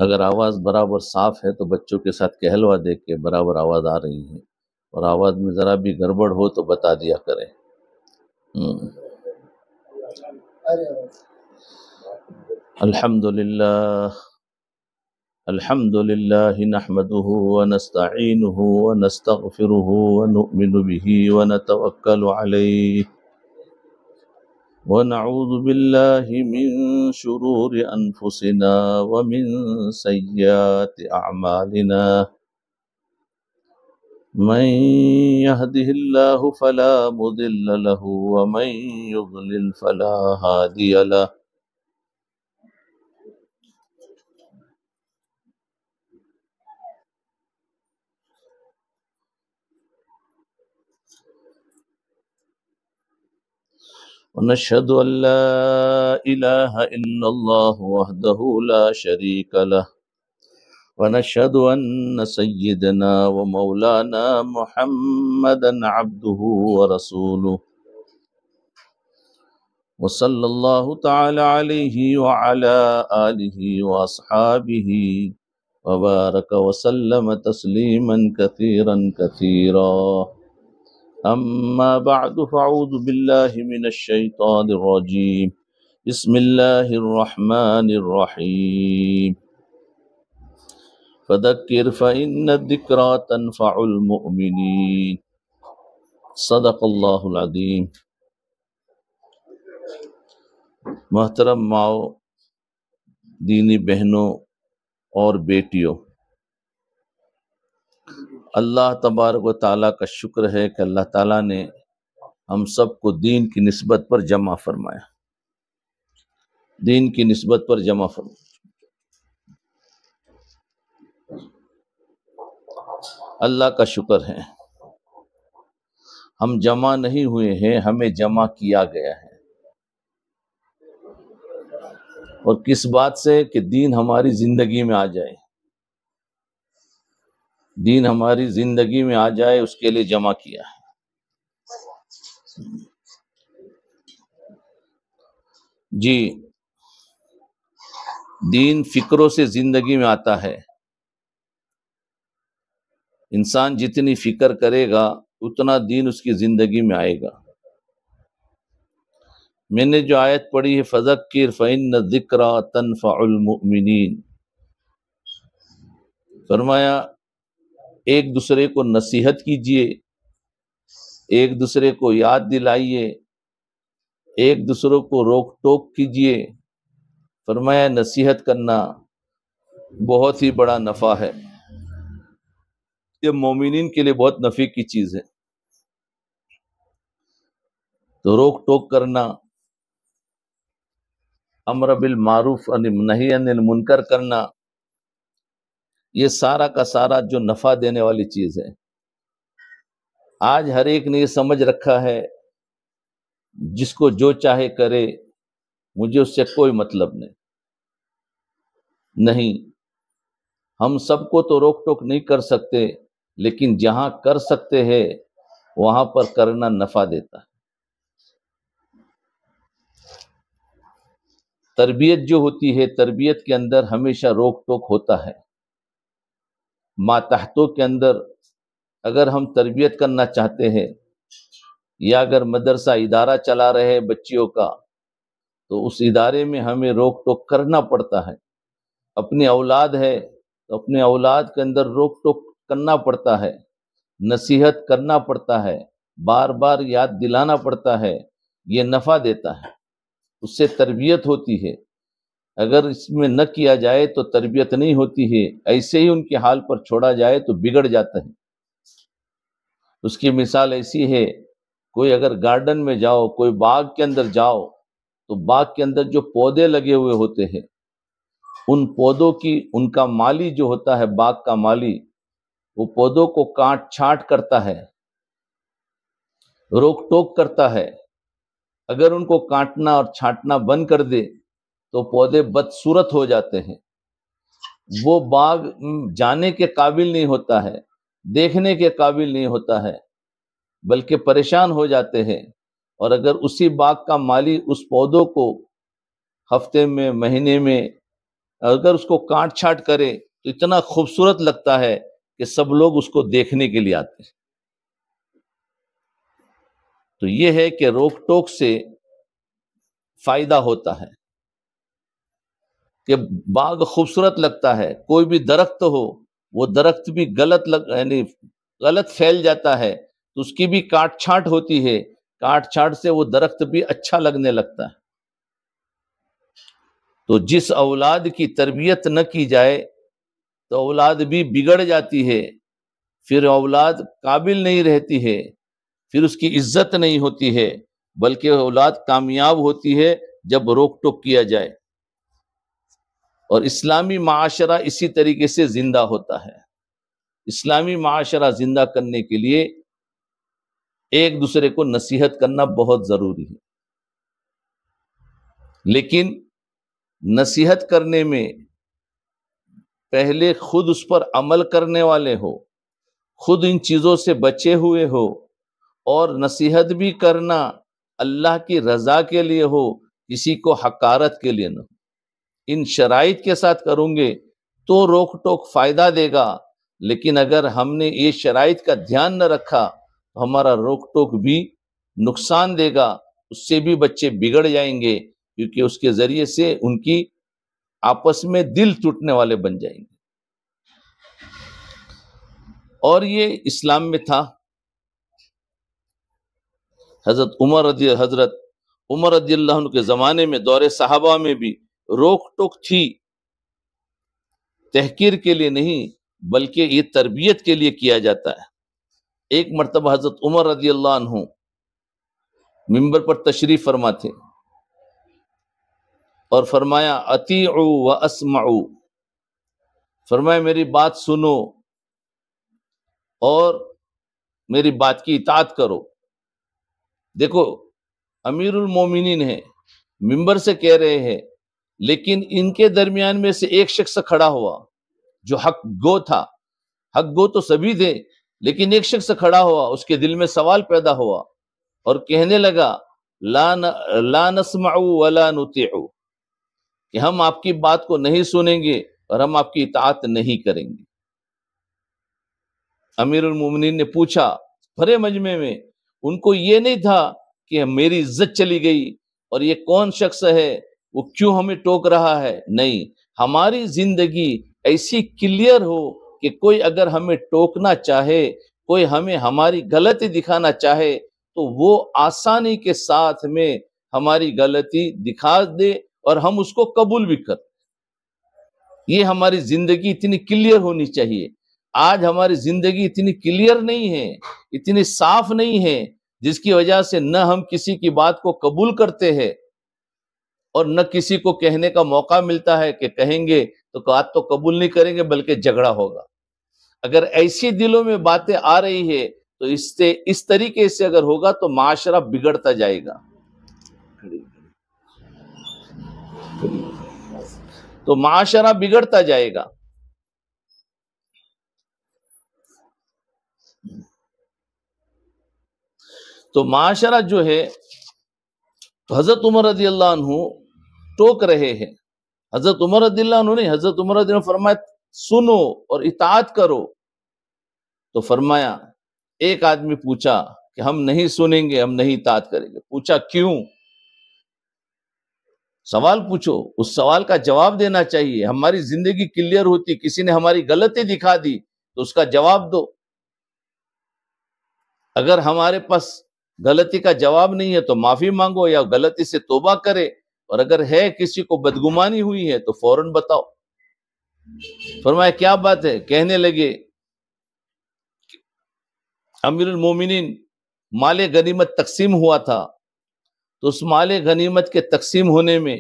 اگر آواز برابر صاف ہے تو بچوں کے ساتھ کہلوا دے کے برابر آواز آ رہی ہے، اور آواز میں ذرا بھی گڑبڑ ہو تو بتا دیا کریں۔ الحمد للہ نحمده ونستعینه ونستغفره ونؤمن به ونتوکل علیہ ونعوذ باللہ من شرور انفسنا ومن سیئات اعمالنا من يهده الله فلا مضل له ومن يضلل فلا هادي له ونشهد أن لا إله إلا الله وحده لا شريك له ونشهد أن سيدنا ومولانا محمدا عبده ورسوله وصلى الله تعالى عليه وعلى آله وأصحابه وبارك وسلم تسليما كثيرا كثيرا أما بعد فأعوذ بالله من الشيطان الرجيم بسم الله الرحمن الرحيم فذكر فإن الذكرى تنفع المؤمنين صدق اللہ العظیم۔ محترم ماؤ، دینی بہنوں اور بیٹیوں، اللہ تبارک و تعالیٰ کا شکر ہے کہ اللہ تعالیٰ نے ہم سب کو دین کی نسبت پر جمع فرمایا، دین کی نسبت پر جمع فرمایا۔ اللہ کا شکر ہے، ہم جمع نہیں ہوئے ہیں، ہمیں جمع کیا گیا ہے۔ اور کس بات سے؟ کہ دین ہماری زندگی میں آ جائے، دین ہماری زندگی میں آ جائے، اس کے لیے جمع کیا ہے۔ جی، دین فکروں سے زندگی میں آتا ہے۔ انسان جتنی فکر کرے گا اتنا دین اس کی زندگی میں آئے گا۔ میں نے جو آیت پڑھی ہے فذکر فإن الذکریٰ تنفع المؤمنین، فرمایا ایک دوسرے کو نصیحت کیجئے، ایک دوسرے کو یاد دلائیے، ایک دوسرے کو روک ٹوک کیجئے۔ فرمایا نصیحت کرنا بہت ہی بڑا نفع ہے، یہ مومنین کے لیے بہت نفع کی چیز ہے۔ تو روک ٹوک کرنا، امر بالمعروف نہی عن المنکر کرنا، یہ سارا کا سارا جو نفع دینے والی چیز ہے۔ آج ہر ایک نے یہ سمجھ رکھا ہے جس کو جو چاہے کرے، مجھے اس سے کوئی مطلب نہیں۔ ہم سب کو تو روک ٹوک نہیں کر سکتے، لیکن جہاں کر سکتے ہیں وہاں پر کرنا نفع دیتا ہے۔ تربیت جو ہوتی ہے، تربیت کے اندر ہمیشہ روک ٹوک ہوتا ہے۔ ماتحتوں کے اندر اگر ہم تربیت کرنا چاہتے ہیں، یا اگر مدرسہ ادارہ چلا رہے بچیوں کا، تو اس ادارے میں ہمیں روک ٹوک کرنا پڑتا ہے۔ اپنی اولاد ہے تو اپنے اولاد کے اندر روک ٹوک کرنا پڑتا ہے، نصیحت کرنا پڑتا ہے، بار بار یاد دلانا پڑتا ہے، یہ نفع دیتا ہے، اس سے تربیت ہوتی ہے۔ اگر اس میں نہ کیا جائے تو تربیت نہیں ہوتی ہے، ایسے ہی ان کے حال پر چھوڑا جائے تو بگڑ جاتا ہے۔ اس کی مثال ایسی ہے، کوئی اگر گارڈن میں جاؤ، کوئی باغ کے اندر جاؤ، تو باغ کے اندر جو پودے لگے ہوئے ہوتے ہیں، ان پودوں کی ان کا مالی جو ہوتا ہے، باغ کا مالی، وہ پودوں کو کاٹ چھانٹ کرتا ہے، روک ٹوک کرتا ہے۔ اگر ان کو کاٹنا اور چھانٹنا بند کر دے تو پودے بدصورت ہو جاتے ہیں، وہ باغ جانے کے قابل نہیں ہوتا ہے، دیکھنے کے قابل نہیں ہوتا ہے، بلکہ پریشان ہو جاتے ہیں۔ اور اگر اسی باغ کا مالی اس پودوں کو ہفتے میں، مہینے میں اگر اس کو کاٹ چھاٹ کرے تو اتنا خوبصورت لگتا ہے کہ سب لوگ اس کو دیکھنے کے لیے آتے ہیں۔ تو یہ ہے کہ روک ٹوک سے فائدہ ہوتا ہے کہ باغ خوبصورت لگتا ہے، کوئی بھی درخت ہو وہ درخت بھی یعنی غلط پھیل جاتا ہے تو اس کی بھی کاٹ چھانٹ ہوتی ہے، کاٹ چھانٹ سے وہ درخت بھی اچھا لگنے لگتا ہے۔ تو جس اولاد کی تربیت نہ کی جائے تو اولاد بھی بگڑ جاتی ہے، پھر اولاد قابل نہیں رہتی ہے، پھر اس کی عزت نہیں ہوتی ہے، بلکہ اولاد کامیاب ہوتی ہے جب روک ٹوک کیا جائے۔ اور اسلامی معاشرہ اسی طریقے سے زندہ ہوتا ہے۔ اسلامی معاشرہ زندہ کرنے کے لیے ایک دوسرے کو نصیحت کرنا بہت ضروری ہے، لیکن نصیحت کرنے میں پہلے خود اس پر عمل کرنے والے ہو، خود ان چیزوں سے بچے ہوئے ہو، اور نصیحت بھی کرنا اللہ کی رضا کے لیے ہو، کسی کو حقارت کے لیے نہ ہو۔ ان شرائط کے ساتھ کروں گے تو روک ٹوک فائدہ دے گا، لیکن اگر ہم نے یہ شرائط کا دھیان نہ رکھا تو ہمارا روک ٹوک بھی نقصان دے گا، اس سے بھی بچے بگڑ جائیں گے، کیونکہ اس کے ذریعے سے ان کی آپس میں دل ٹوٹنے والے بن جائیں گے۔ اور یہ اسلام میں تھا۔ حضرت عمر رضی اللہ عنہ کے زمانے میں، دور صحابہ میں بھی روک ٹوک تھی، تحقیر کے لیے نہیں بلکہ یہ تربیت کے لیے کیا جاتا ہے۔ ایک مرتبہ حضرت عمر رضی اللہ عنہ منبر پر تشریف فرما تھے اور فرمایا اطیعوا واسمعوا، فرمایا میری بات سنو اور میری بات کی اطاعت کرو۔ دیکھو امیر المومنین ہیں، منبر سے کہہ رہے ہیں، لیکن ان کے درمیان میں سے ایک شخص کھڑا ہوا جو حق گو تھا۔ حق گو تو سبھی تھے، لیکن ایک شخص کھڑا ہوا، اس کے دل میں سوال پیدا ہوا اور کہنے لگا لا نسمع ولا نطیع، کہ ہم آپ کی بات کو نہیں سنیں گے اور ہم آپ کی اطاعت نہیں کریں گے۔ امیر المومنین نے پوچھا بھرے مجمع میں، ان کو یہ نہیں تھا کہ میری عزت چلی گئی اور یہ کون شخص ہے، وہ کیوں ہمیں ٹوک رہا ہے، نہیں، ہماری زندگی ایسی کلیئر ہو کہ کوئی اگر ہمیں ٹوکنا چاہے، کوئی ہمیں ہماری غلطی دکھانا چاہے تو وہ آسانی کے ساتھ میں ہماری غلطی دکھا دے اور ہم اس کو قبول بھی کر۔ یہ ہماری زندگی اتنی کلیئر ہونی چاہیے۔ آج ہماری زندگی اتنی کلیئر نہیں ہے، اتنی صاف نہیں ہے، جس کی وجہ سے نہ ہم کسی کی بات کو قبول کرتے ہیں اور نہ کسی کو کہنے کا موقع ملتا ہے کہ کہیں گے تو بات تو قبول نہیں کریں گے بلکہ جھگڑا ہوگا۔ اگر ایسی دلوں میں باتیں آ رہی ہے تو اس طریقے سے اگر ہوگا تو معاشرہ بگڑتا جائے گا، تو معاشرہ بگڑتا جائے گا۔ تو معاشرہ جو ہے، حضرت عمر رضی اللہ عنہ ٹوک رہے ہیں۔ حضرت عمر رضی اللہ عنہ نہیں، حضرت عمر رضی اللہ عنہ فرمایا سنو اور اطاعت کرو۔ تو فرمایا، ایک آدمی پوچھا کہ ہم نہیں سنیں گے، ہم نہیں اطاعت کریں گے۔ پوچھا کیوں؟ سوال پوچھو، اس سوال کا جواب دینا چاہیے۔ ہماری زندگی کلیئر ہوتی، کسی نے ہماری غلطی دکھا دی تو اس کا جواب دو۔ اگر ہمارے پاس غلطی کا جواب نہیں ہے تو معافی مانگو یا غلطی سے توبہ کرے، اور اگر ہے کسی کو بدگمانی ہوئی ہے تو فوراً بتاؤ۔ فرمایا کیا بات ہے؟ کہنے لگے امیر المومنین مال غنیمت تقسیم ہوا تھا، تو اس مال غنیمت کے تقسیم ہونے میں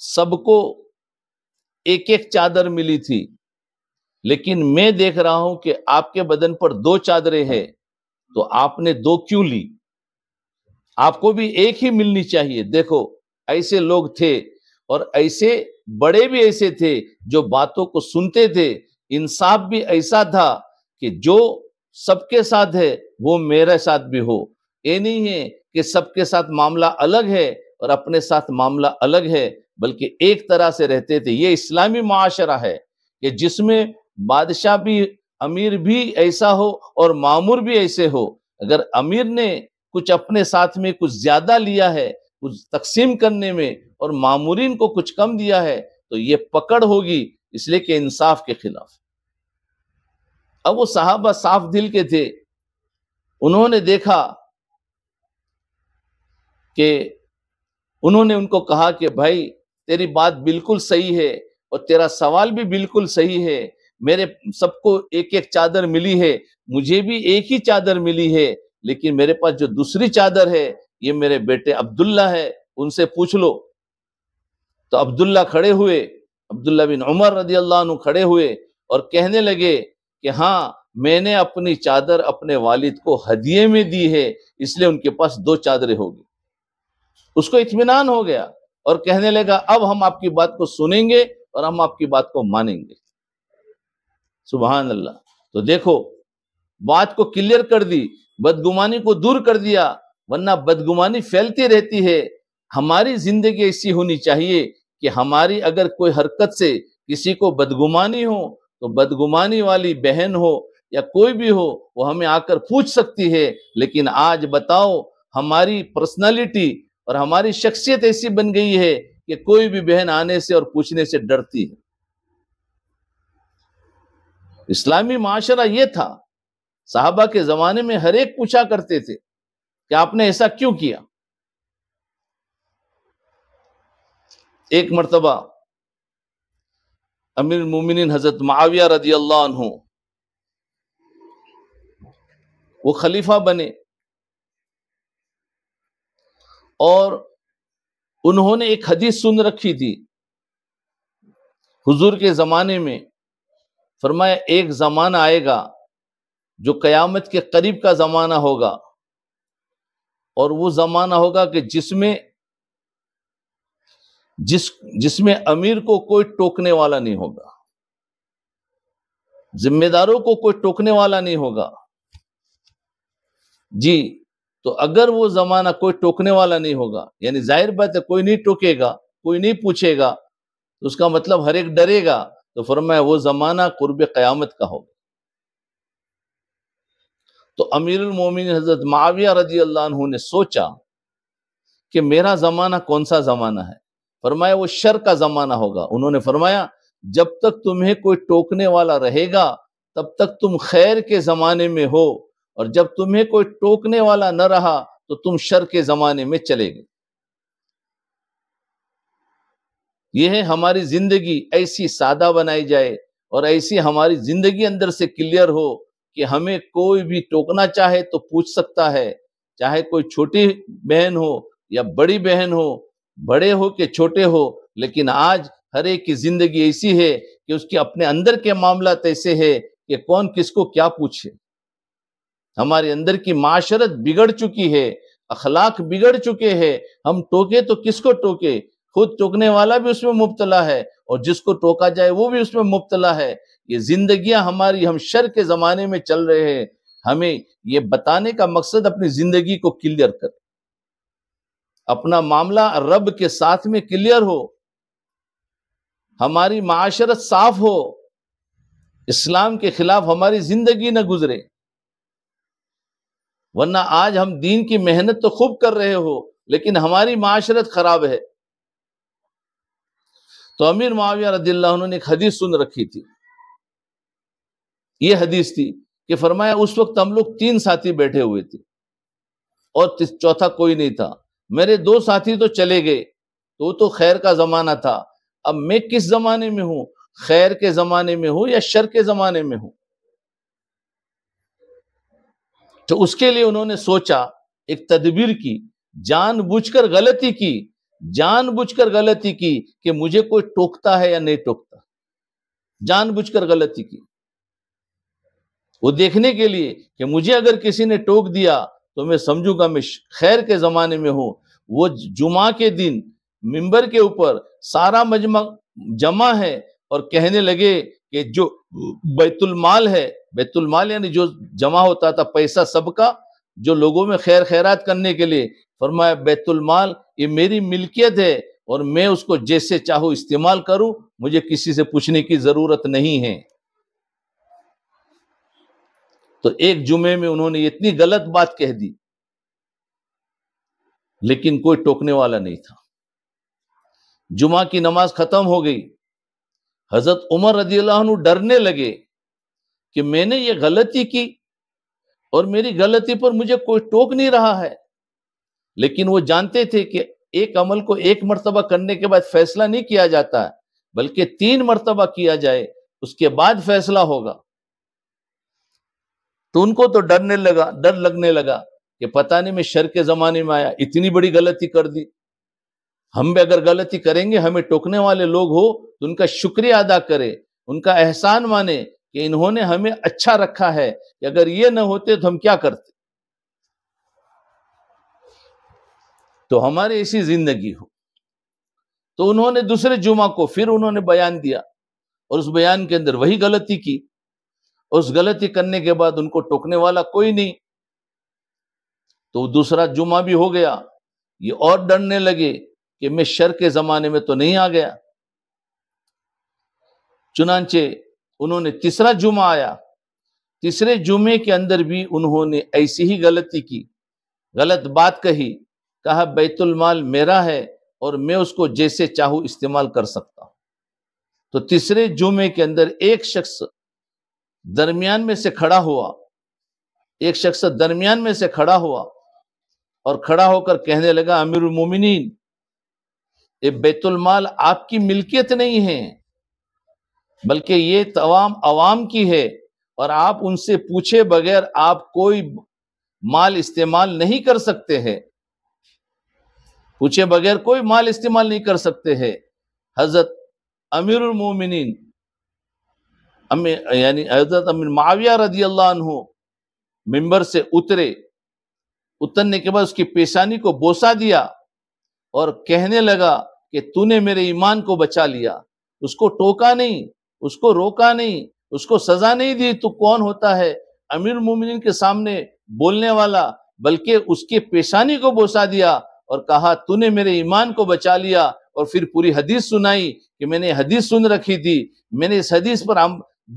سب کو ایک ایک چادر ملی تھی، لیکن میں دیکھ رہا ہوں کہ آپ کے بدن پر 2 چادریں ہیں، تو آپ نے 2 کیوں لی؟ آپ کو بھی ایک ہی ملنی چاہیے۔ دیکھو ایسے لوگ تھے، اور ایسے بڑے بھی ایسے تھے جو باتوں کو سنتے تھے۔ انصاف بھی ایسا تھا کہ جو سب کے ساتھ ہے وہ میرے ساتھ بھی ہو۔ یہ نہیں ہے کہ سب کے ساتھ معاملہ الگ ہے اور اپنے ساتھ معاملہ الگ ہے، بلکہ ایک طرح سے رہتے تھے۔ یہ اسلامی معاشرہ ہے کہ جس میں بادشاہ بھی، امیر بھی ایسا ہو اور مامور بھی ایسے ہو۔ اگر امیر نے کچھ اپنے ساتھ میں کچھ زیادہ لیا ہے کچھ تقسیم کرنے میں، اور مامورین کو کچھ کم دیا ہے، تو یہ پکڑ ہوگی، اس لیے کہ انصاف کے خلاف۔ اب وہ صحابہ صاف دل کے تھے، انہوں نے دیکھا کہ انہوں نے ان کو کہا کہ بھائی تیری بات بالکل صحیح ہے اور تیرا سوال بھی بالکل صحیح ہے، میرے سب کو ایک ایک چادر ملی ہے، مجھے بھی ایک ہی چادر ملی ہے، لیکن میرے پاس جو دوسری چادر ہے یہ میرے بیٹے عبداللہ ہے، ان سے پوچھ لو۔ تو عبداللہ کھڑے ہوئے، عبداللہ بن عمر رضی اللہ عنہ کھڑے ہوئے اور کہنے لگے کہ ہاں میں نے اپنی چادر اپنے والد کو ہدیے میں دی ہے، اس لیے ان کے پاس 2 چادریں ہوگی۔ اس کو اطمینان ہو گیا اور کہنے لگا اب ہم آپ کی بات کو سنیں گے اور ہم آپ کی بات کو مانیں گے۔ سبحان اللہ۔ تو دیکھو بات کو کلیئر کر دی، بدگمانی کو دور کر دیا، ورنہ بدگمانی پھیلتی رہتی ہے۔ ہماری زندگی ایسی ہونی چاہیے کہ ہماری اگر کوئی حرکت سے کسی کو بدگمانی ہو تو بدگمانی والی بہن ہو یا کوئی بھی ہو وہ ہمیں آ کر پوچھ سکتی ہے، لیکن آج بتاؤ ہماری پرسنالٹی اور ہماری شخصیت ایسی بن گئی ہے کہ کوئی بھی بہن آنے سے اور پوچھنے سے ڈرتی ہے۔ اسلامی معاشرہ یہ تھا، صحابہ کے زمانے میں ہر ایک پوچھا کرتے تھے کہ آپ نے ایسا کیوں کیا۔ ایک مرتبہ امیر المومنین حضرت معاویہ رضی اللہ عنہ وہ خلیفہ بنے اور انہوں نے ایک حدیث سن رکھی تھی حضور کے زمانے میں، فرمایا ایک زمانہ آئے گا جو قیامت کے قریب کا زمانہ ہوگا، اور وہ زمانہ ہوگا کہ جس میں امیر کو کوئی ٹوکنے والا نہیں ہوگا، ذمہ داروں کو کوئی ٹوکنے والا نہیں ہوگا۔ جی، تو اگر وہ زمانہ کوئی ٹوکنے والا نہیں ہوگا، یعنی ظاہر بات ہے کوئی نہیں ٹوکے گا، کوئی نہیں پوچھے گا، تو اس کا مطلب ہر ایک ڈرے گا، تو فرمایا وہ زمانہ قرب قیامت کا ہوگا۔ تو امیر المومنین حضرت معاویہ رضی اللہ عنہ نے سوچا کہ میرا زمانہ کون سا زمانہ ہے؟ فرمایا وہ شر کا زمانہ ہوگا۔ انہوں نے فرمایا جب تک تمہیں کوئی ٹوکنے والا رہے گا تب تک تم خیر کے زمانے میں ہو، اور جب تمہیں کوئی ٹوکنے والا نہ رہا تو تم شر کے زمانے میں چلے گئے۔ یہ ہے ہماری زندگی ایسی سادہ بنائی جائے اور ایسی ہماری زندگی اندر سے کلیئر ہو کہ ہمیں کوئی بھی ٹوکنا چاہے تو پوچھ سکتا ہے، چاہے کوئی چھوٹی بہن ہو یا بڑی بہن ہو، بڑے ہو کہ چھوٹے ہو، لیکن آج ہر ایک کی زندگی ایسی ہے کہ اس کے اپنے اندر کے معاملات ایسے ہیں کہ کون کس کو کیا پوچھے۔ ہمارے اندر کی معاشرت بگڑ چکی ہے، اخلاق بگڑ چکے ہیں، ہم ٹوکے تو کس کو ٹوکے؟ خود ٹوکنے والا بھی اس میں مبتلا ہے اور جس کو ٹوکا جائے وہ بھی اس میں مبتلا ہے۔ یہ زندگیاں ہماری، ہم شر کے زمانے میں چل رہے ہیں۔ ہمیں یہ بتانے کا مقصد اپنی زندگی کو کلیئر کر، اپنا معاملہ رب کے ساتھ میں کلیئر ہو، ہماری معاشرت صاف ہو، اسلام کے خلاف ہماری زندگی نہ گزرے، ورنہ آج ہم دین کی محنت تو خوب کر رہے ہو لیکن ہماری معاشرت خراب ہے۔ تو امیر معاویہ رضی اللہ عنہ نے ایک حدیث سن رکھی تھی، یہ حدیث تھی کہ فرمایا اس وقت ہم لوگ 3 ساتھی بیٹھے ہوئے تھے اور چوتھا کوئی نہیں تھا، میرے 2 ساتھی تو چلے گئے، تو خیر کا زمانہ تھا، اب میں کس زمانے میں ہوں؟ خیر کے زمانے میں ہوں یا شر کے زمانے میں ہوں؟ تو اس کے لیے انہوں نے سوچا، ایک تدبیر کی، جان بوجھ کر غلطی کی کہ مجھے کوئی ٹوکتا ہے یا نہیں ٹوکتا، جان بوجھ کر غلطی کی، وہ دیکھنے کے لیے کہ مجھے اگر کسی نے ٹوک دیا تو میں سمجھوں گا میں خیر کے زمانے میں ہوں۔ وہ جمعہ کے دن منبر کے اوپر سارا مجمع جمع ہے اور کہنے لگے کہ جو بیت المال ہے، بیت المال یعنی جو جمع ہوتا تھا پیسہ سب کا، جو لوگوں میں خیر خیرات کرنے کے لیے، فرمایا بیت المال یہ میری ملکیت ہے اور میں اس کو جیسے چاہوں استعمال کروں، مجھے کسی سے پوچھنے کی ضرورت نہیں ہے۔ تو ایک جمعے میں انہوں نے اتنی غلط بات کہہ دی، لیکن کوئی ٹوکنے والا نہیں تھا۔ جمعہ کی نماز ختم ہو گئی، حضرت عمر رضی اللہ عنہ ڈرنے لگے کہ میں نے یہ غلطی کی اور میری غلطی پر مجھے کوئی ٹوک نہیں رہا ہے، لیکن وہ جانتے تھے کہ ایک عمل کو ایک مرتبہ کرنے کے بعد فیصلہ نہیں کیا جاتا ہے، بلکہ 3 مرتبہ کیا جائے، اس کے بعد فیصلہ ہوگا۔ تو ان کو تو ڈر لگنے لگا کہ پتہ نہیں میں شر کے زمانے میں آیا، اتنی بڑی غلطی کر دی۔ ہم بھی اگر غلطی کریں گے، ہمیں ٹوکنے والے لوگ ہو تو ان کا شکریہ ادا کرے، ان کا احسان مانے کہ انہوں نے ہمیں اچھا رکھا ہے، کہ اگر یہ نہ ہوتے تو ہم کیا کرتے۔ تو ہماری ایسی زندگی ہو۔ تو انہوں نے دوسرے جمعہ کو پھر انہوں نے بیان دیا، اور اس بیان کے اندر وہی غلطی کی۔ اس غلطی کرنے کے بعد ان کو ٹوکنے والا کوئی نہیں، تو دوسرا جمعہ بھی ہو گیا، یہ اور ڈرنے لگے کہ میں شر کے زمانے میں تو نہیں آ گیا۔ چنانچہ انہوں نے تیسرا جمعہ آیا، تیسرے جمعے کے اندر بھی انہوں نے ایسی ہی غلطی کی، غلط بات کہی، کہا بیت المال میرا ہے اور میں اس کو جیسے چاہوں استعمال کر سکتا ہوں۔ تو تیسرے جمعے کے اندر ایک شخص درمیان میں سے کھڑا ہوا، اور کھڑا ہو کر کہنے لگا امیر المومنین، یہ بیت المال آپ کی ملکیت نہیں ہے، بلکہ یہ تمام عوام کی ہے، اور آپ ان سے پوچھے بغیر آپ کوئی مال استعمال نہیں کر سکتے ہیں، پوچھے بغیر کوئی مال استعمال نہیں کر سکتے ہیں۔ حضرت امیر المومنین یعنی حضرت امیر معاویہ رضی اللہ عنہ منبر سے اترنے کے بعد اس کی پیشانی کو بوسہ دیا اور کہنے لگا کہ تو نے میرے ایمان کو بچا لیا، اس کو ٹوکا نہیں، اس کو روکا نہیں، اس کو سزا نہیں دی، تو کون ہوتا ہے امیر المومنین کے سامنے بولنے والا، بلکہ اس کی پیشانی کو بوسہ دیا اور کہا تو نے میرے ایمان کو بچا لیا، اور پھر پوری حدیث سنائی کہ میں نے حدیث سن رکھی تھی، میں نے اس حدیث پر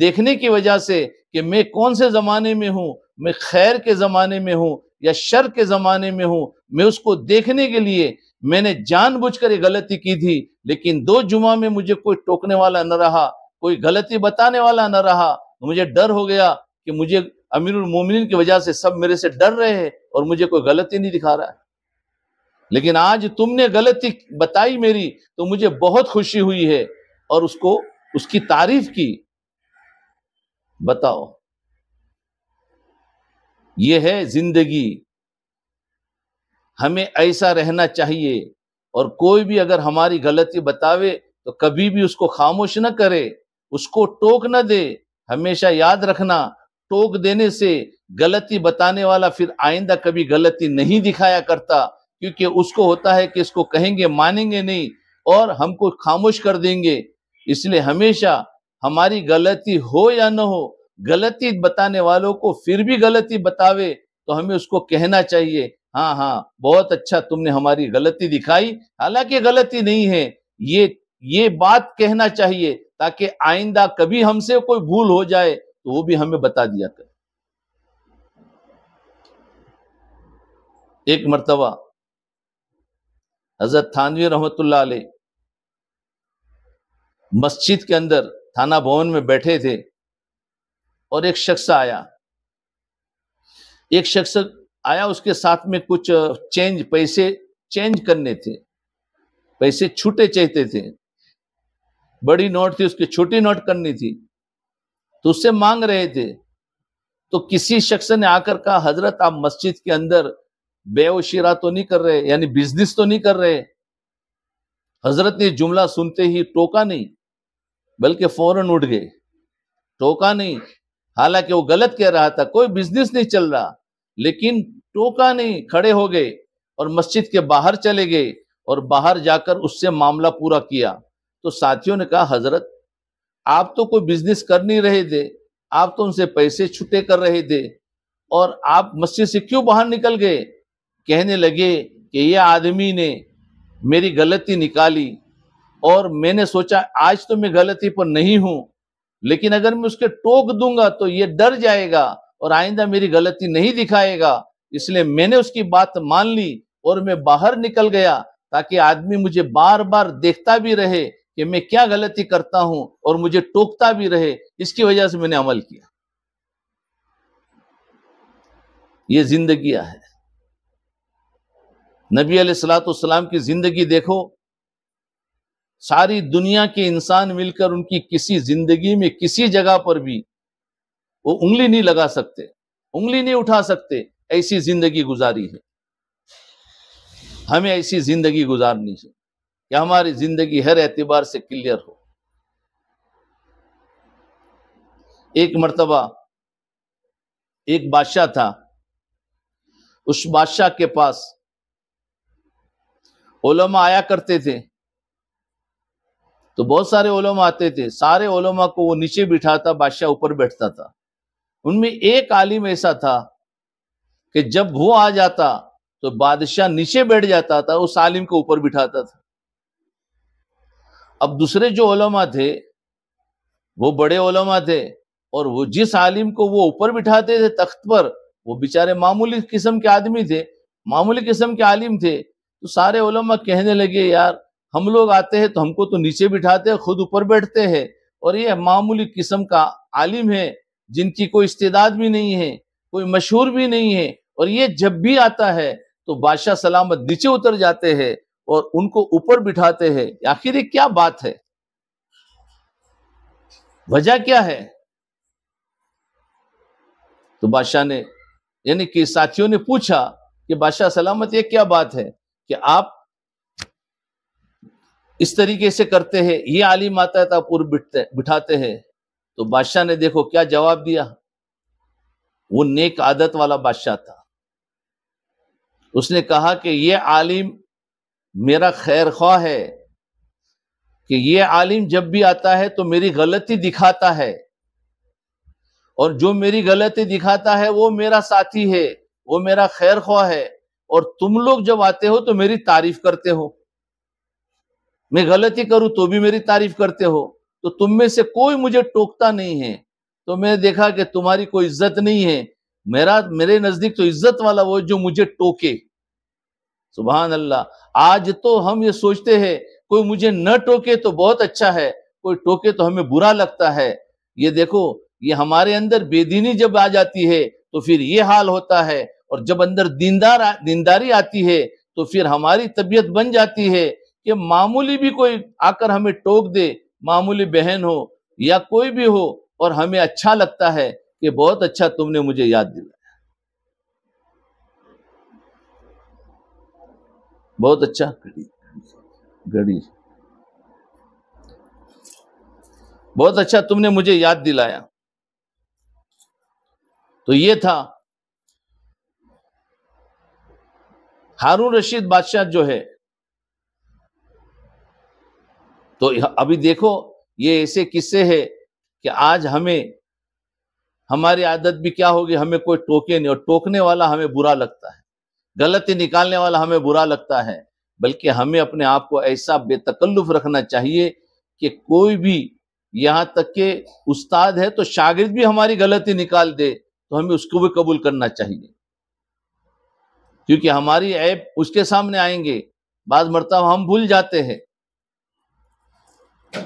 دیکھنے کی وجہ سے کہ میں کون سے زمانے میں ہوں، میں خیر کے زمانے میں ہوں یا شر کے زمانے میں ہوں، میں اس کو دیکھنے کے لیے میں نے جان بوجھ کر یہ غلطی کی تھی، لیکن 2 جمعہ میں مجھے کوئی ٹوکنے والا نہ رہا، کوئی غلطی بتانے والا نہ رہا، مجھے ڈر ہو گیا کہ مجھے امیر المومنین کی وجہ سے سب میرے سے ڈر رہے ہیں اور مجھے کوئی غلطی نہیں دکھا رہا ہے، لیکن آج تم نے غلطی بتائی میری تو مجھے بہت خوشی ہوئی ہے، اور اس کی تعریف کی۔ بتاؤ، یہ ہے زندگی۔ ہمیں ایسا رہنا چاہیے، اور کوئی بھی اگر ہماری غلطی بتاوے تو کبھی بھی اس کو خاموش نہ کرے، اس کو ٹوک نہ دے۔ ہمیشہ یاد رکھنا، ٹوک دینے سے غلطی بتانے والا پھر آئندہ کبھی غلطی نہیں دکھایا کرتا، کیونکہ اس کو ہوتا ہے کہ اس کو کہیں گے مانیں گے نہیں اور ہم کو خاموش کر دیں گے۔ اس لیے ہمیشہ ہماری غلطی ہو یا نہ ہو، غلطی بتانے والوں کو پھر بھی غلطی بتاوے تو ہمیں اس کو کہنا چاہیے، ہاں بہت اچھا تم نے ہماری غلطی دکھائی، حالانکہ غلطی نہیں ہے، یہ بات کہنا چاہیے تاکہ آئندہ کبھی ہم سے کوئی بھول ہو جائے تو وہ بھی ہمیں بتا دیا کرے۔ ایک مرتبہ حضرت تھانوی رحمت اللہ علیہ مسجد کے اندر تھانہ بھون میں بیٹھے تھے، اور ایک شخص آیا، اس کے ساتھ میں کچھ پیسے چینج کرنے تھے، پیسے چھوٹے چاہتے تھے، بڑی نوٹ تھی اس کی چھوٹی نوٹ کرنی تھی، تو اس سے مانگ رہے تھے۔ تو کسی شخص نے آ کر کہا حضرت آپ مسجد کے اندر بے و شراء تو نہیں کر رہے، یعنی بزنس تو نہیں کر رہے؟ حضرت نے جملہ سنتے ہی ٹوکا نہیں، بلکہ فوراً اٹھ گئے، ٹوکا نہیں، حالانکہ وہ غلط کہہ رہا تھا، کوئی بزنس نہیں چل رہا، لیکن ٹوکا نہیں، کھڑے ہو گئے اور مسجد کے باہر چلے گئے، اور باہر جا کر اس سے معاملہ پورا کیا۔ تو ساتھیوں نے کہا حضرت آپ تو کوئی بزنس کر نہیں رہے تھے، آپ تو ان سے پیسے چھٹے کر رہے تھے، اور آپ مسجد سے کیوں باہر نکل گئے؟ کہنے لگے کہ یہ آدمی نے میری غلطی نکالی اور میں نے سوچا آج تو میں غلطی پر نہیں ہوں، لیکن اگر میں اس کے ٹوک دوں گا تو یہ ڈر جائے گا اور آئندہ میری غلطی نہیں دکھائے گا، اس لیے میں نے اس کی بات مان لی اور میں باہر نکل گیا تاکہ آدمی مجھے بار بار دیکھتا بھی رہے کہ میں کیا غلطی کرتا ہوں اور مجھے ٹوکتا بھی رہے، اس کی وجہ سے میں نے عمل کیا۔ یہ زندگی ہے۔ نبی علیہ الصلوۃ والسلام کی زندگی دیکھو، ساری دنیا کے انسان مل کر ان کی کسی زندگی میں کسی جگہ پر بھی وہ انگلی نہیں لگا سکتے، انگلی نہیں اٹھا سکتے، ایسی زندگی گزاری ہے۔ ہمیں ایسی زندگی گزارنی ہے کہ ہماری زندگی ہر اعتبار سے کلیئر ہو۔ ایک مرتبہ ایک بادشاہ تھا، اس بادشاہ کے پاس علماء آیا کرتے تھے، تو بہت سارے علماء آتے تھے، سارے علماء کو وہ نیچے بٹھاتا، بادشاہ اوپر بیٹھتا تھا۔ ان میں ایک عالم ایسا تھا کہ جب وہ آ جاتا تو بادشاہ نیچے بیٹھ جاتا تھا، اس عالم کو اوپر بٹھاتا تھا۔ اب دوسرے جو علماء تھے وہ بڑے علماء تھے، اور وہ جس عالم کو وہ اوپر بٹھاتے تھے تخت پر، وہ بیچارے معمولی قسم کے آدمی تھے، معمولی قسم کے عالم تھے۔ تو سارے علماء کہنے لگے یار ہم لوگ آتے ہیں تو ہم کو تو نیچے بٹھاتے ہیں، خود اوپر بیٹھتے ہیں، اور یہ معمولی قسم کا عالم ہے جن کی کوئی استعداد بھی نہیں ہے، کوئی مشہور بھی نہیں ہے، اور یہ جب بھی آتا ہے تو بادشاہ سلامت نیچے اتر جاتے ہیں اور ان کو اوپر بٹھاتے ہیں۔ آخر یہ کیا بات ہے؟ وجہ کیا ہے؟ تو بادشاہ نے یعنی کہ ساتھیوں نے پوچھا کہ بادشاہ سلامت یہ کیا بات ہے کہ آپ اس طریقے سے کرتے ہیں، یہ عالم آتا ہے تو آپ اوپر بٹھاتے ہیں؟ تو بادشاہ نے دیکھو کیا جواب دیا۔ وہ نیک عادت والا بادشاہ تھا، اس نے کہا کہ یہ عالم میرا خیر خواہ ہے، کہ یہ عالم جب بھی آتا ہے تو میری غلطی دکھاتا ہے، اور جو میری غلطی دکھاتا ہے وہ میرا ساتھی ہے، وہ میرا خیر خواہ ہے، اور تم لوگ جب آتے ہو تو میری تعریف کرتے ہو، میں غلطی کروں تو بھی میری تعریف کرتے ہو، تو تم میں سے کوئی مجھے ٹوکتا نہیں ہے، تو میں نے دیکھا کہ تمہاری کوئی عزت نہیں ہے، میرے نزدیک تو عزت والا وہ جو مجھے ٹوکے۔ سبحان اللہ۔ آج تو ہم یہ سوچتے ہیں کوئی مجھے نہ ٹوکے تو بہت اچھا ہے، کوئی ٹوکے تو ہمیں برا لگتا ہے۔ یہ دیکھو یہ ہمارے اندر بے دینی جب آ جاتی ہے تو پھر یہ حال ہوتا ہے، اور جب اندر دینداری آتی ہے تو پھر ہماری طبیعت بن جاتی ہے کہ معمولی بھی کوئی آ کر ہمیں ٹوک دے، معمولی بہن ہو یا کوئی بھی ہو، اور ہمیں اچھا لگتا ہے کہ بہت اچھا تم نے مجھے یاد دلایا، بہت اچھا گھڑی، بہت اچھا تم نے مجھے یاد دلایا۔ تو یہ تھا ہارون رشید بادشاہ جو ہے۔ تو ابھی دیکھو یہ ایسے قصے ہیں کہ آج ہماری عادت بھی کیا ہوگی، ہمیں کوئی ٹوکے نہیں، اور ٹوکنے والا ہمیں برا لگتا ہے، غلطی نکالنے والا ہمیں برا لگتا ہے، بلکہ ہمیں اپنے آپ کو ایسا بے تکلف رکھنا چاہیے کہ کوئی بھی، یہاں تک کہ استاد ہے تو شاگرد بھی ہماری غلطی نکال دے تو ہمیں اس کو بھی قبول کرنا چاہیے، کیونکہ ہماری عیب اس کے سامنے آئیں گے، بعض مرتبہ ہم بھول جاتے ہیں۔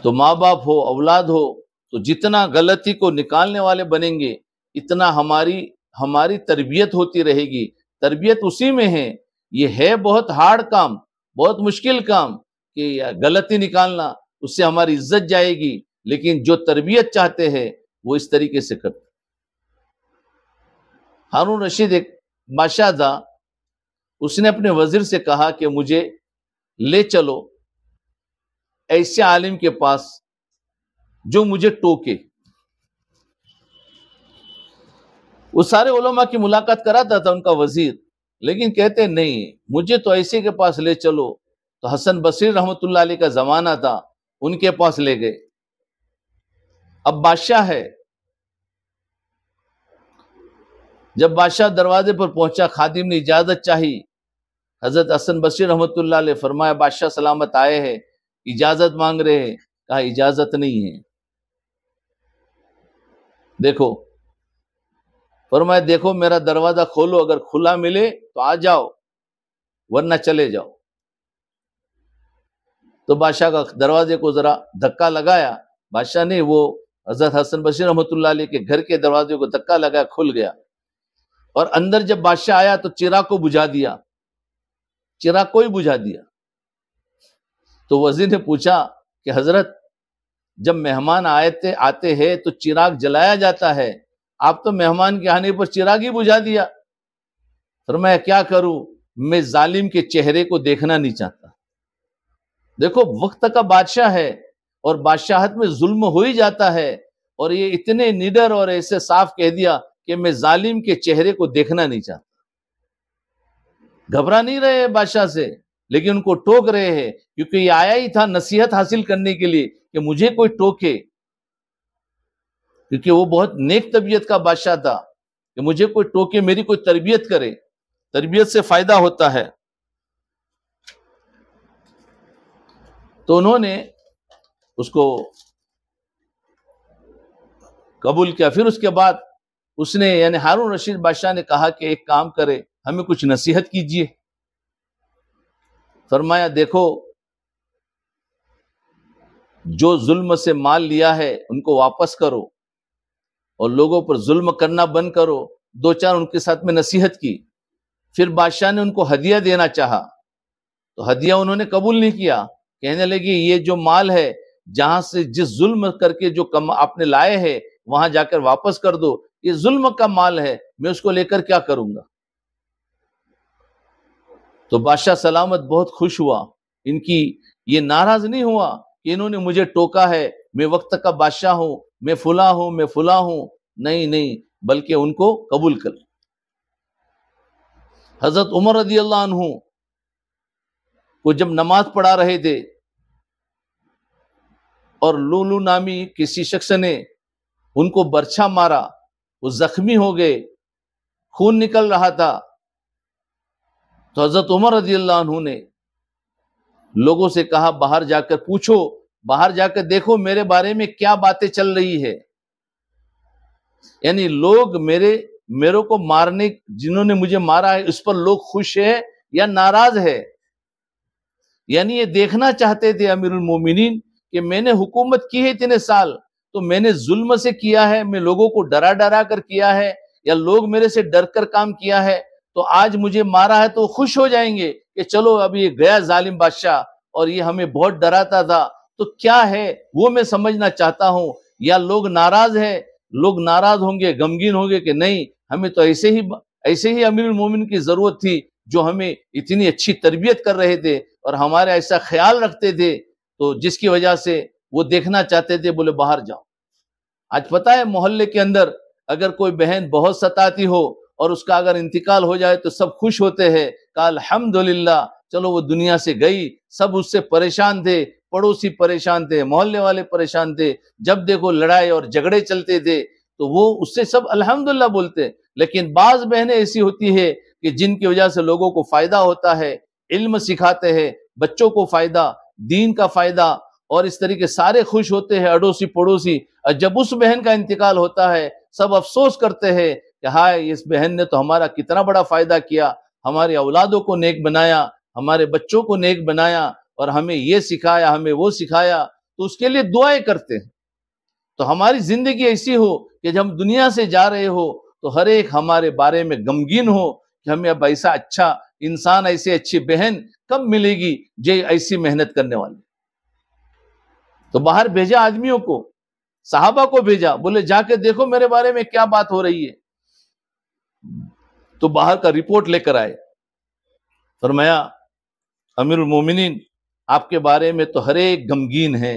تو ماں باپ ہو، اولاد ہو، تو جتنا غلطی کو نکالنے والے بنیں گے اتنا ہماری تربیت ہوتی رہے گی۔ تربیت اسی میں ہے، یہ ہے بہت ہارڈ کام، بہت مشکل کام کہ غلطی نکالنا، اس سے ہماری عزت جائے گی، لیکن جو تربیت چاہتے ہیں وہ اس طریقے سے کرتے۔ ہارون رشید ایک بادشاہ تھا، اس نے اپنے وزیر سے کہا کہ مجھے لے چلو ایسے عالم کے پاس جو مجھے ٹوکے۔ وہ سارے علماء کی ملاقات کراتا تھا ان کا وزیر، لیکن کہتے نہیں مجھے تو ایسے کے پاس لے چلو۔ تو حسن بصری رحمت اللہ علیہ کا زمانہ تھا، ان کے پاس لے گئے۔ اب بادشاہ ہے، جب بادشاہ دروازے پر پہنچا، خادم نے اجازت چاہی حضرت حسن بصری رحمۃ اللہ علیہ فرمایا بادشاہ سلامت آئے ہیں، اجازت مانگ رہے ہیں، کہا اجازت نہیں ہے۔ دیکھو فرمایا دیکھو میرا دروازہ کھولو، اگر کھلا ملے تو آ جاؤ ورنہ چلے جاؤ۔ تو بادشاہ کا دروازے کو ذرا دھکا لگایا، بادشاہ نے وہ حضرت حسن بصری رحمۃ اللہ علیہ کے گھر کے دروازے کو دھکا لگایا، کھل گیا، اور اندر جب بادشاہ آیا تو چراغ کو بجھا دیا، چراغ کوئی بجھا دیا۔ تو وزیر نے پوچھا کہ حضرت جب مہمان آتے ہیں تو چراغ جلایا جاتا ہے، آپ تو مہمان کے آنے پر چراغ ہی بجھا دیا۔ فرمایا کیا کروں، میں ظالم کے چہرے کو دیکھنا نہیں چاہتا۔ دیکھو وقت کا بادشاہ ہے اور بادشاہت میں ظلم ہو ہی جاتا ہے، اور یہ اتنے نڈر اور ایسے صاف کہہ دیا کہ میں ظالم کے چہرے کو دیکھنا نہیں چاہتا۔ گھبرا نہیں رہے بادشاہ سے، لیکن ان کو ٹوک رہے ہیں، کیونکہ یہ آیا ہی تھا نصیحت حاصل کرنے کے لیے کہ مجھے کوئی ٹوکے، کیونکہ وہ بہت نیک طبیعت کا بادشاہ تھا کہ مجھے کوئی ٹوکے، میری کوئی تربیت کرے، تربیت سے فائدہ ہوتا ہے۔ تو انہوں نے اس کو قبول کیا۔ پھر اس کے بعد اس نے یعنی ہارون رشید بادشاہ نے کہا کہ ایک کام کرے، ہمیں کچھ نصیحت کیجیے۔ فرمایا دیکھو جو ظلم سے مال لیا ہے ان کو واپس کرو، اور لوگوں پر ظلم کرنا بند کرو۔ دو چار ان کے ساتھ میں نصیحت کی۔ پھر بادشاہ نے ان کو ہدیہ دینا چاہا تو ہدیہ انہوں نے قبول نہیں کیا، کہنے لگے یہ جو مال ہے جہاں سے جس ظلم کر کے جو آپ نے لائے ہیں وہاں جا کر واپس کر دو، یہ ظلم کا مال ہے، میں اس کو لے کر کیا کروں گا۔ تو بادشاہ سلامت بہت خوش ہوا، ان کی یہ ناراض نہیں ہوا کہ انہوں نے مجھے ٹوکا ہے، میں وقت کا بادشاہ ہوں، میں فلاں ہوں، میں فلاں ہوں، نہیں، بلکہ ان کو قبول کر۔ حضرت عمر رضی اللہ عنہ کو جب نماز پڑھا رہے تھے اور لولو نامی کسی شخص نے ان کو برچھا مارا، وہ زخمی ہو گئے، خون نکل رہا تھا، تو حضرت عمر رضی اللہ عنہ نے لوگوں سے کہا باہر جا کر پوچھو، باہر جا کر دیکھو میرے بارے میں کیا باتیں چل رہی ہے، یعنی لوگ میرے کو مارنے، جنہوں نے مجھے مارا ہے اس پر لوگ خوش ہے یا ناراض ہے۔ یعنی یہ دیکھنا چاہتے تھے امیر المومنین کہ میں نے حکومت کی ہے اتنے سال، تو میں نے ظلم سے کیا ہے، میں لوگوں کو ڈرا کر کیا ہے، یا لوگ میرے سے ڈر کر کام کیا ہے، تو آج مجھے مارا ہے تو خوش ہو جائیں گے کہ چلو اب یہ گیا ظالم بادشاہ اور یہ ہمیں بہت ڈراتا تھا، تو کیا ہے وہ میں سمجھنا چاہتا ہوں۔ یا لوگ ناراض ہے، لوگ ناراض ہوں گے، غمگین ہوں گے کہ نہیں ہمیں تو ایسے ہی امیر المومنین کی ضرورت تھی جو ہمیں اتنی اچھی تربیت کر رہے تھے اور ہمارے ایسا خیال رکھتے تھے، تو جس کی وجہ سے وہ دیکھنا چاہتے تھے، بولے باہر جاؤ۔ آج پتہ ہے محلے کے اندر اگر کوئی بہن بہت ستاتی ہو اور اس کا اگر انتقال ہو جائے تو سب خوش ہوتے ہیں کہ الحمدللہ چلو وہ دنیا سے گئی، سب اس سے پریشان تھے، پڑوسی پریشان تھے، محلے والے پریشان تھے، جب دیکھو لڑائی اور جھگڑے چلتے تھے تو وہ اس سے سب الحمدللہ بولتے۔ لیکن بعض بہنیں ایسی ہوتی ہے کہ جن کی وجہ سے لوگوں کو فائدہ ہوتا ہے، علم سکھاتے ہیں، بچوں کو فائدہ، دین کا فائدہ، اور اس طریقے سارے خوش ہوتے ہیں اڑوسی پڑوسی، اور جب اس بہن کا انتقال ہوتا ہے سب افسوس کرتے ہیں کہ ہائے اس بہن نے تو ہمارا کتنا بڑا فائدہ کیا، ہماری اولادوں کو نیک بنایا، ہمارے بچوں کو نیک بنایا، اور ہمیں یہ سکھایا، ہمیں وہ سکھایا، تو اس کے لیے دعائیں کرتے ہیں۔ تو ہماری زندگی ایسی ہو کہ جب ہم دنیا سے جا رہے ہو تو ہر ایک ہمارے بارے میں غمگین ہو کہ ہمیں اب ایسا اچھا انسان، ایسی اچھی بہن کب ملے گی جو ایسی محنت کرنے والی۔ تو باہر بھیجا آدمیوں کو، صحابہ کو بھیجا، بولے جا کے دیکھو میرے بارے میں کیا بات ہو رہی ہے۔ تو باہر کا رپورٹ لے کر آئے، فرمایا امیر المومنین آپ کے بارے میں تو ہر ایک غمگین ہے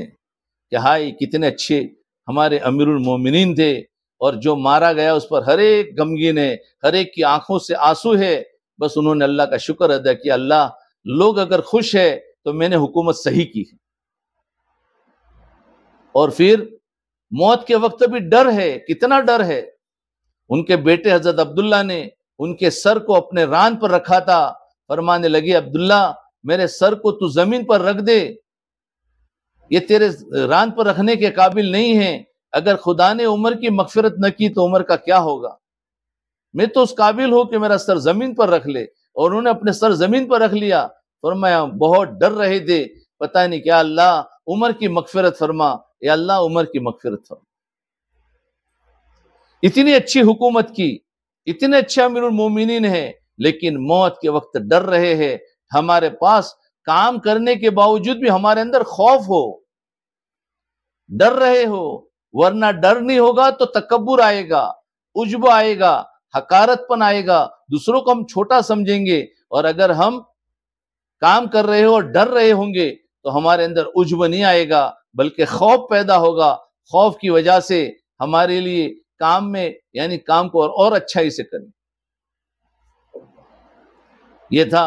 کہ ہائے کتنے اچھے ہمارے امیر المومنین تھے، اور جو مارا گیا اس پر ہر ایک غمگین ہے، ہر ایک کی آنکھوں سے آنسو ہے۔ بس انہوں نے اللہ کا شکر ادا کیا، اللہ لوگ اگر خوش ہے تو میں نے حکومت صحیح کی۔ اور پھر موت کے وقت بھی ڈر ہے، کتنا ڈر ہے۔ ان کے بیٹے حضرت عبداللہ نے ان کے سر کو اپنے ران پر رکھا تھا، فرمانے لگے عبداللہ میرے سر کو تو زمین پر رکھ دے، یہ تیرے راند پر رکھنے کے قابل نہیں ہے، اگر خدا نے عمر کی مغفرت نہ کی تو عمر کا کیا ہوگا، میں تو اس قابل ہوں کہ میرا سر زمین پر رکھ لے، اور انہوں نے اپنے سر زمین پر رکھ لیا۔ فرمایا بہت ڈر رہے تھے، پتہ نہیں کیا اللہ عمر کی مغفرت فرما، یا اللہ عمر کی مغفرت فرما۔ اتنی اچھی حکومت کی، اتنے اچھے امیر المومنین ہیں، لیکن موت کے وقت ڈر رہے ہیں۔ ہمارے پاس کام کرنے کے باوجود بھی ہمارے اندر خوف ہو، ڈر رہے ہو، ورنہ ڈر نہیں ہوگا تو تکبر آئے گا، عجب آئے گا، حقارت پن آئے گا، دوسروں کو ہم چھوٹا سمجھیں گے۔ اور اگر ہم کام کر رہے ہو اور ڈر رہے ہوں گے تو ہمارے اندر عجب نہیں آئے گا، بلکہ خوف پیدا ہوگا۔ خوف کی وجہ سے ہمارے لیے کام میں یعنی کام کو اور اچھائی سے کریں۔ یہ تھا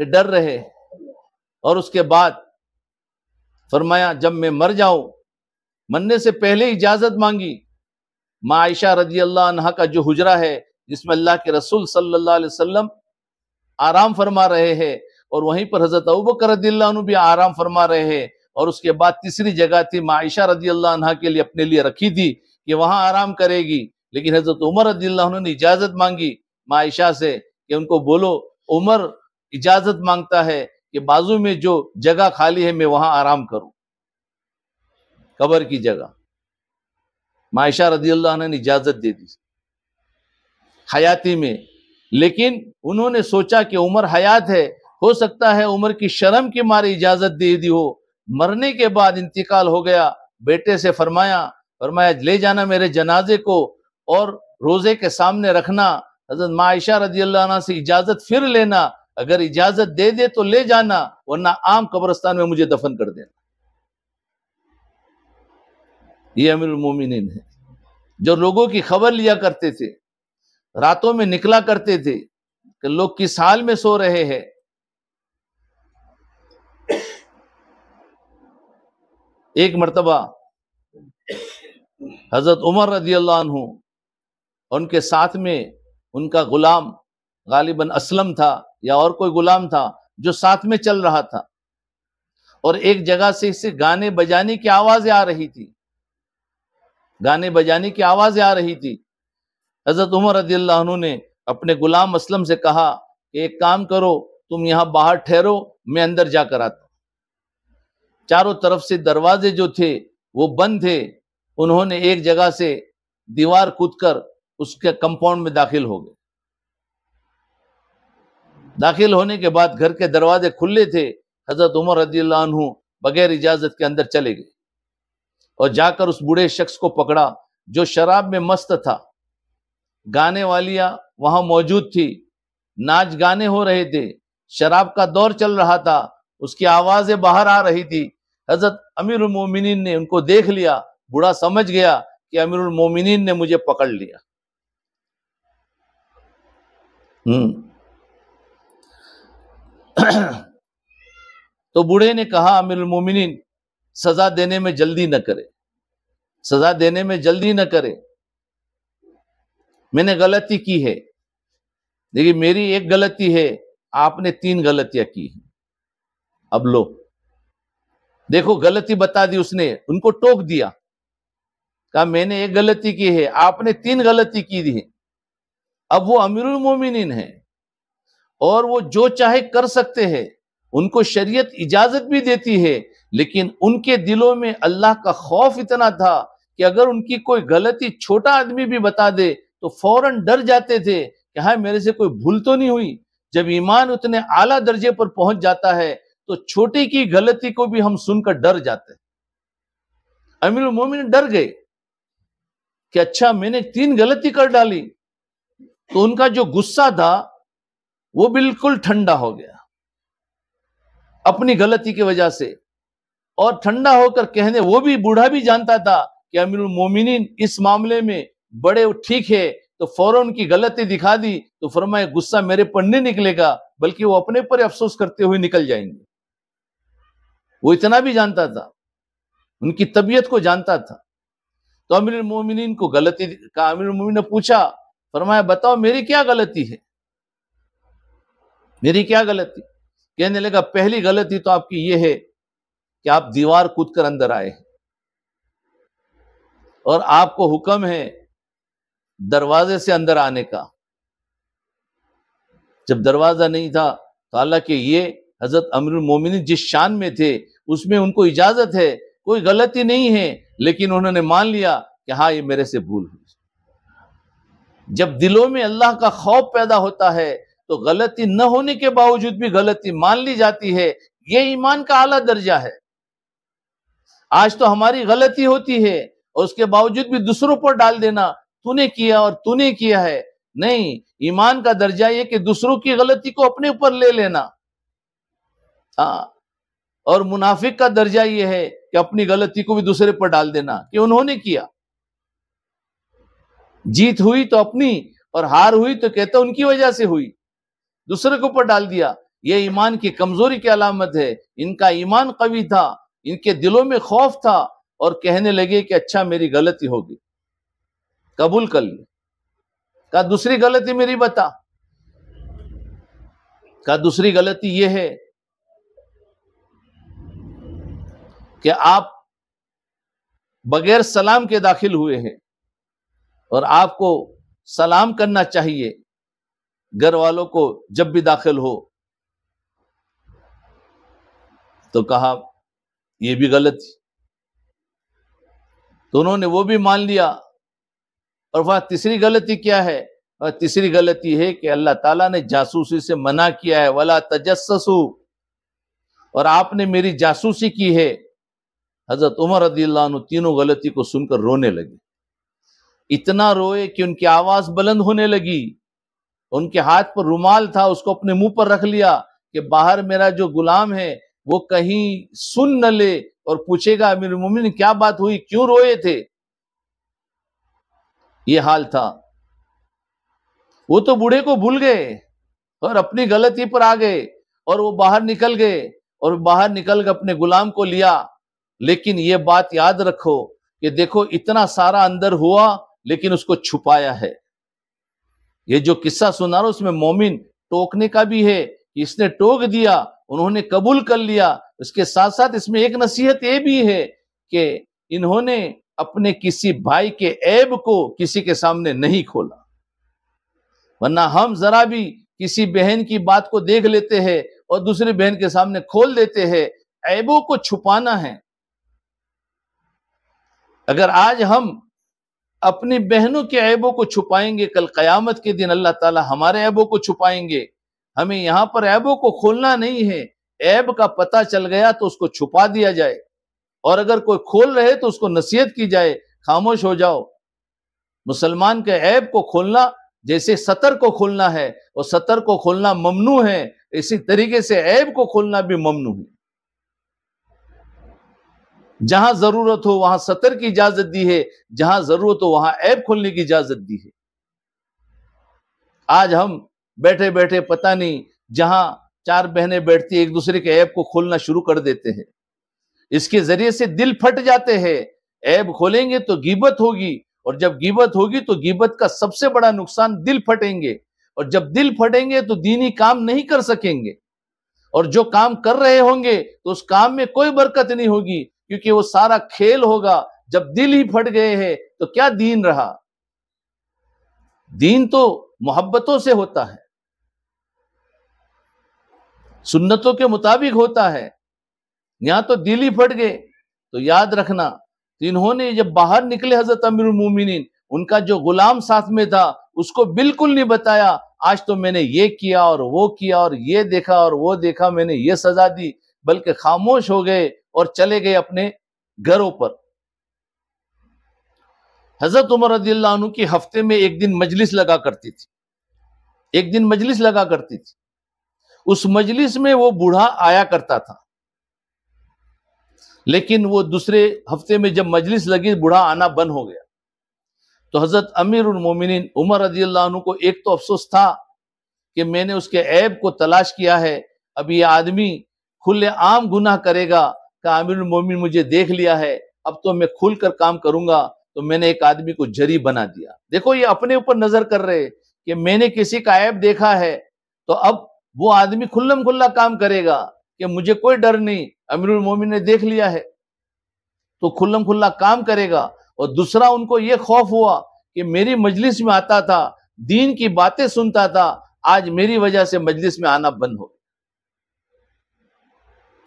کہ ڈر رہے، اور اس کے بعد فرمایا جب میں مر جاؤں، مرنے سے پہلے اجازت مانگی۔ ماں عائشہ رضی اللہ عنہا کا جو حجرہ ہے جس میں اللہ کے رسول صلی اللہ علیہ وسلم آرام فرما رہے ہیں، اور وہیں پر حضرت ابوبکر رضی اللہ عنہ بھی آرام فرما رہے ہیں، اور اس کے بعد تیسری جگہ تھی ماں عائشہ رضی اللہ عنہا کے لیے اپنے لیے رکھی تھی کہ وہاں آرام کرے گی، لیکن حضرت عمر رضی اللہ عنہ نے اجازت مانگی ماں عائشہ سے کہ ان کو بولو عمر اجازت مانگتا ہے کہ بازو میں جو جگہ خالی ہے میں وہاں آرام کروں، قبر کی جگہ۔ ماں عائشہ رضی اللہ عنہ نے اجازت دے دی حیاتی میں، لیکن انہوں نے سوچا کہ عمر حیات ہے، ہو سکتا ہے عمر کی شرم کے مارے اجازت دے دی ہو، مرنے کے بعد انتقال ہو گیا۔ بیٹے سے فرمایا لے جانا میرے جنازے کو اور روزے کے سامنے رکھنا، حضرت ماں عائشہ رضی اللہ عنہ سے اجازت پھر لینا، اگر اجازت دے دے تو لے جانا، ورنہ عام قبرستان میں مجھے دفن کر دینا۔ یہ امیر المومنین ہے جو لوگوں کی خبر لیا کرتے تھے، راتوں میں نکلا کرتے تھے کہ لوگ کس حال میں سو رہے ہیں۔ ایک مرتبہ حضرت عمر رضی اللہ عنہ ان کے ساتھ میں ان کا غلام غالباً اسلم تھا یا اور کوئی غلام تھا جو ساتھ میں چل رہا تھا، اور ایک جگہ سے اسے گانے بجانے کی آوازیں آ رہی تھی، گانے بجانے کی آوازیں آ رہی تھی۔ حضرت عمر رضی اللہ عنہ نے اپنے غلام اسلم سے کہا کہ ایک کام کرو، تم یہاں باہر ٹھہرو، میں اندر جا کر آتا ہوں۔ چاروں طرف سے دروازے جو تھے وہ بند تھے، انہوں نے ایک جگہ سے دیوار کود کر اس کے کمپاؤنڈ میں داخل ہو گئے۔ داخل ہونے کے بعد گھر کے دروازے کھلے تھے، حضرت عمر رضی اللہ عنہ بغیر اجازت کے اندر چلے گئے اور جا کر اس بوڑھے شخص کو پکڑا جو شراب میں مست تھا۔ گانے والیاں وہاں موجود تھی، ناچ گانے ہو رہے تھے، شراب کا دور چل رہا تھا، اس کی آوازیں باہر آ رہی تھی۔ حضرت امیر المومنین نے ان کو دیکھ لیا، بوڑھا سمجھ گیا کہ امیر المومنین نے مجھے پکڑ لیا۔ تو بوڑھے نے کہا امیر المومنین سزا دینے میں جلدی نہ کرے، سزا دینے میں جلدی نہ کرے، میں نے غلطی کی ہے، لیکن میری ایک غلطی ہے، آپ نے 3 غلطیاں کی ہیں، اب لو دیکھو غلطی بتا دی، اس نے ان کو ٹوک دیا، کہا میں نے ایک غلطی کی ہے، آپ نے 3 غلطی کی دی ہے۔ اب وہ امیر المومنین ہیں اور وہ جو چاہے کر سکتے ہیں، ان کو شریعت اجازت بھی دیتی ہے، لیکن ان کے دلوں میں اللہ کا خوف اتنا تھا کہ اگر ان کی کوئی غلطی چھوٹا آدمی بھی بتا دے تو فوراً ڈر جاتے تھے کہ ہاں میرے سے کوئی بھول تو نہیں ہوئی۔ جب ایمان اتنے اعلیٰ درجے پر پہنچ جاتا ہے تو چھوٹی کی غلطی کو بھی ہم سن کر ڈر جاتے ہیں۔ امیر المومنین ڈر گئے کہ اچھا میں نے 3 غلطی کر ڈالی، تو ان کا جو غصہ تھا وہ بالکل ٹھنڈا ہو گیا اپنی غلطی کی وجہ سے، اور ٹھنڈا ہو کر کہنے، وہ بھی بوڑھا بھی جانتا تھا کہ امیر المومنین اس معاملے میں بڑے ٹھیک ہے، تو فوراً ان کی غلطی دکھا دی تو فرمایا غصہ میرے پر نہیں نکلے گا، بلکہ وہ اپنے پر افسوس کرتے ہوئے نکل جائیں گے۔ وہ اتنا بھی جانتا تھا، ان کی طبیعت کو جانتا تھا۔ تو امیر المومنین کو غلطی کا امیر المومنین نے پوچھا، فرمایا بتاؤ میری کیا غلطی ہے؟ میری کیا غلطی؟ کہنے لگا پہلی غلطی تو آپ کی یہ ہے کہ آپ دیوار کود کر اندر آئے اور آپ کو حکم ہے دروازے سے اندر آنے کا. جب دروازہ نہیں تھا تو حالانکہ یہ حضرت امیر المومنین جس شان میں تھے اس میں ان کو اجازت ہے، کوئی غلطی نہیں ہے، لیکن انہوں نے مان لیا کہ ہاں یہ میرے سے بھول ہوئی. جب دلوں میں اللہ کا خوف پیدا ہوتا ہے تو غلطی نہ ہونے کے باوجود بھی غلطی مان لی جاتی ہے. یہ ایمان کا اعلیٰ درجہ ہے. آج تو ہماری غلطی ہوتی ہے اور اس کے باوجود بھی دوسروں پر ڈال دینا تو نے کیا اور تو نے کیا ہے. نہیں، ایمان کا درجہ یہ کہ دوسروں کی غلطی کو اپنے اوپر لے لینا. ہاں، اور منافق کا درجہ یہ ہے کہ اپنی غلطی کو بھی دوسرے پر ڈال دینا کہ انہوں نے کیا. جیت ہوئی تو اپنی اور ہار ہوئی تو کہتا ان کی وجہ سے ہوئی، دوسرے کے اوپر ڈال دیا. یہ ایمان کی کمزوری کی علامت ہے. ان کا ایمان قوی تھا، ان کے دلوں میں خوف تھا اور کہنے لگے کہ اچھا میری غلطی ہوگی، قبول کر لی. کہا دوسری غلطی میری بتا. کہا دوسری غلطی یہ ہے کہ آپ بغیر سلام کے داخل ہوئے ہیں اور آپ کو سلام کرنا چاہیے گھر والوں کو جب بھی داخل ہو. تو کہا یہ بھی غلط تھی. تو انہوں نے وہ بھی مان لیا. اور وہ تیسری غلطی کیا ہے؟ اور تیسری غلطی ہے کہ اللہ تعالیٰ نے جاسوسی سے منع کیا ہے، وَلَا تَجَسَّسُوا، اور آپ نے میری جاسوسی کی ہے. حضرت عمر رضی اللہ عنہ تینوں غلطی کو سن کر رونے لگے. اتنا روئے کہ ان کی آواز بلند ہونے لگی. ان کے ہاتھ پر رومال تھا، اس کو اپنے منہ پر رکھ لیا کہ باہر میرا جو غلام ہے وہ کہیں سن نہ لے اور پوچھے گا امیر المومنین کیا بات ہوئی، کیوں روئے تھے. یہ حال تھا. وہ تو بوڑھے کو بھول گئے اور اپنی غلطی پر آ گئے اور وہ باہر نکل گئے اور باہر نکل کے اپنے غلام کو لیا. لیکن یہ بات یاد رکھو کہ دیکھو اتنا سارا اندر ہوا لیکن اس کو چھپایا ہے. یہ جو قصہ سنا رہا اس میں مومن ٹوکنے کا بھی ہے، اس نے ٹوک دیا، انہوں نے قبول کر لیا. اس کے ساتھ ساتھ اس میں ایک نصیحت یہ بھی ہے کہ انہوں نے اپنے کسی بھائی کے عیب کو کسی کے سامنے نہیں کھولا. ورنہ ہم ذرا بھی کسی بہن کی بات کو دیکھ لیتے ہیں اور دوسری بہن کے سامنے کھول دیتے ہیں. عیبوں کو چھپانا ہے. اگر آج ہم اپنی بہنوں کے عیبوں کو چھپائیں گے، کل قیامت کے دن اللہ تعالی ہمارے عیبوں کو چھپائیں گے. ہمیں یہاں پر عیبوں کو کھولنا نہیں ہے. عیب کا پتہ چل گیا تو اس کو چھپا دیا جائے، اور اگر کوئی کھول رہے تو اس کو نصیحت کی جائے، خاموش ہو جاؤ. مسلمان کے عیب کو کھولنا جیسے سطر کو کھولنا ہے اور سطر کو کھولنا ممنوع ہے، اسی طریقے سے عیب کو کھولنا بھی ممنوع ہے. جہاں ضرورت ہو وہاں سطر کی اجازت دی ہے، جہاں ضرورت ہو وہاں عیب کھولنے کی اجازت دی ہے. آج ہم بیٹھے بیٹھے پتہ نہیں جہاں چار بہنیں بیٹھتی ایک دوسرے کے عیب کو کھولنا شروع کر دیتے ہیں. اس کے ذریعے سے دل پھٹ جاتے ہیں. عیب کھولیں گے تو غیبت ہوگی، اور جب غیبت ہوگی تو غیبت کا سب سے بڑا نقصان دل پھٹیں گے، اور جب دل پھٹیں گے تو دینی کام نہیں کر سکیں گے، اور جو کام کر رہے ہوں گے تو اس کام میں کوئی برکت نہیں ہوگی، کیونکہ وہ سارا کھیل ہوگا. جب دل ہی پھٹ گئے ہیں تو کیا دین رہا؟ دین تو محبتوں سے ہوتا ہے، سنتوں کے مطابق ہوتا ہے. یہاں تو دل ہی پھٹ گئے. تو یاد رکھنا، انہوں نے جب باہر نکلے حضرت امیر المومنین، ان کا جو غلام ساتھ میں تھا اس کو بالکل نہیں بتایا آج تو میں نے یہ کیا اور وہ کیا اور یہ دیکھا اور وہ دیکھا، میں نے یہ سزا دی، بلکہ خاموش ہو گئے اور چلے گئے اپنے گھروں پر. حضرت عمر رضی اللہ عنہ کی ہفتے میں ایک دن مجلس لگا کرتی تھی، ایک دن مجلس لگا کرتی تھی. اس مجلس میں وہ بوڑھا آیا کرتا تھا، لیکن وہ دوسرے ہفتے میں جب مجلس لگی بوڑھا آنا بند ہو گیا. تو حضرت امیر المومنین عمر رضی اللہ عنہ کو ایک تو افسوس تھا کہ میں نے اس کے عیب کو تلاش کیا ہے، اب یہ آدمی کھلے عام گناہ کرے گا کہ امیر المومنین مجھے دیکھ لیا ہے، اب تو میں کھل کر کام کروں گا. تو میں نے ایک آدمی کو جری بنا دیا. دیکھو یہ اپنے اوپر نظر کر رہے کہ میں نے کسی کا عیب دیکھا ہے تو اب وہ آدمی کھلم کھلا کام کرے گا کہ مجھے کوئی ڈر نہیں، امیر المومنین نے دیکھ لیا ہے، تو کھلم کھلا کام کرے گا۔ اور دوسرا ان کو یہ خوف ہوا کہ میری مجلس میں آتا تھا، دین کی باتیں سنتا تھا، آج میری وجہ سے مجلس میں آنا بند ہو،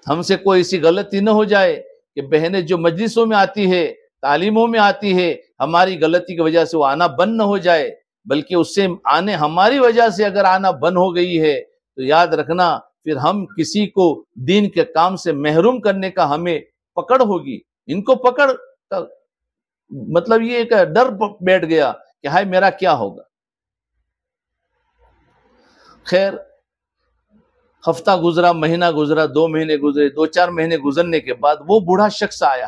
ہم سے کوئی ایسی غلطی نہ ہو جائے کہ بہنیں جو مجلسوں میں آتی ہے، تعلیموں میں آتی ہے، ہماری غلطی کی وجہ سے وہ آنا بند نہ ہو جائے، بلکہ اس سے آنے ہماری وجہ سے اگر آنا بند ہو گئی ہے تو یاد رکھنا پھر ہم کسی کو دین کے کام سے محروم کرنے کا ہمیں پکڑ ہوگی۔ ان کو پکڑ مطلب یہ ایک ڈر بیٹھ گیا کہ ہائے میرا کیا ہوگا۔ خیر ہفتہ گزرا، مہینہ گزرا، 2 مہینے گزرے، 2-4 مہینے گزرنے کے بعد وہ بوڑھا شخص آیا۔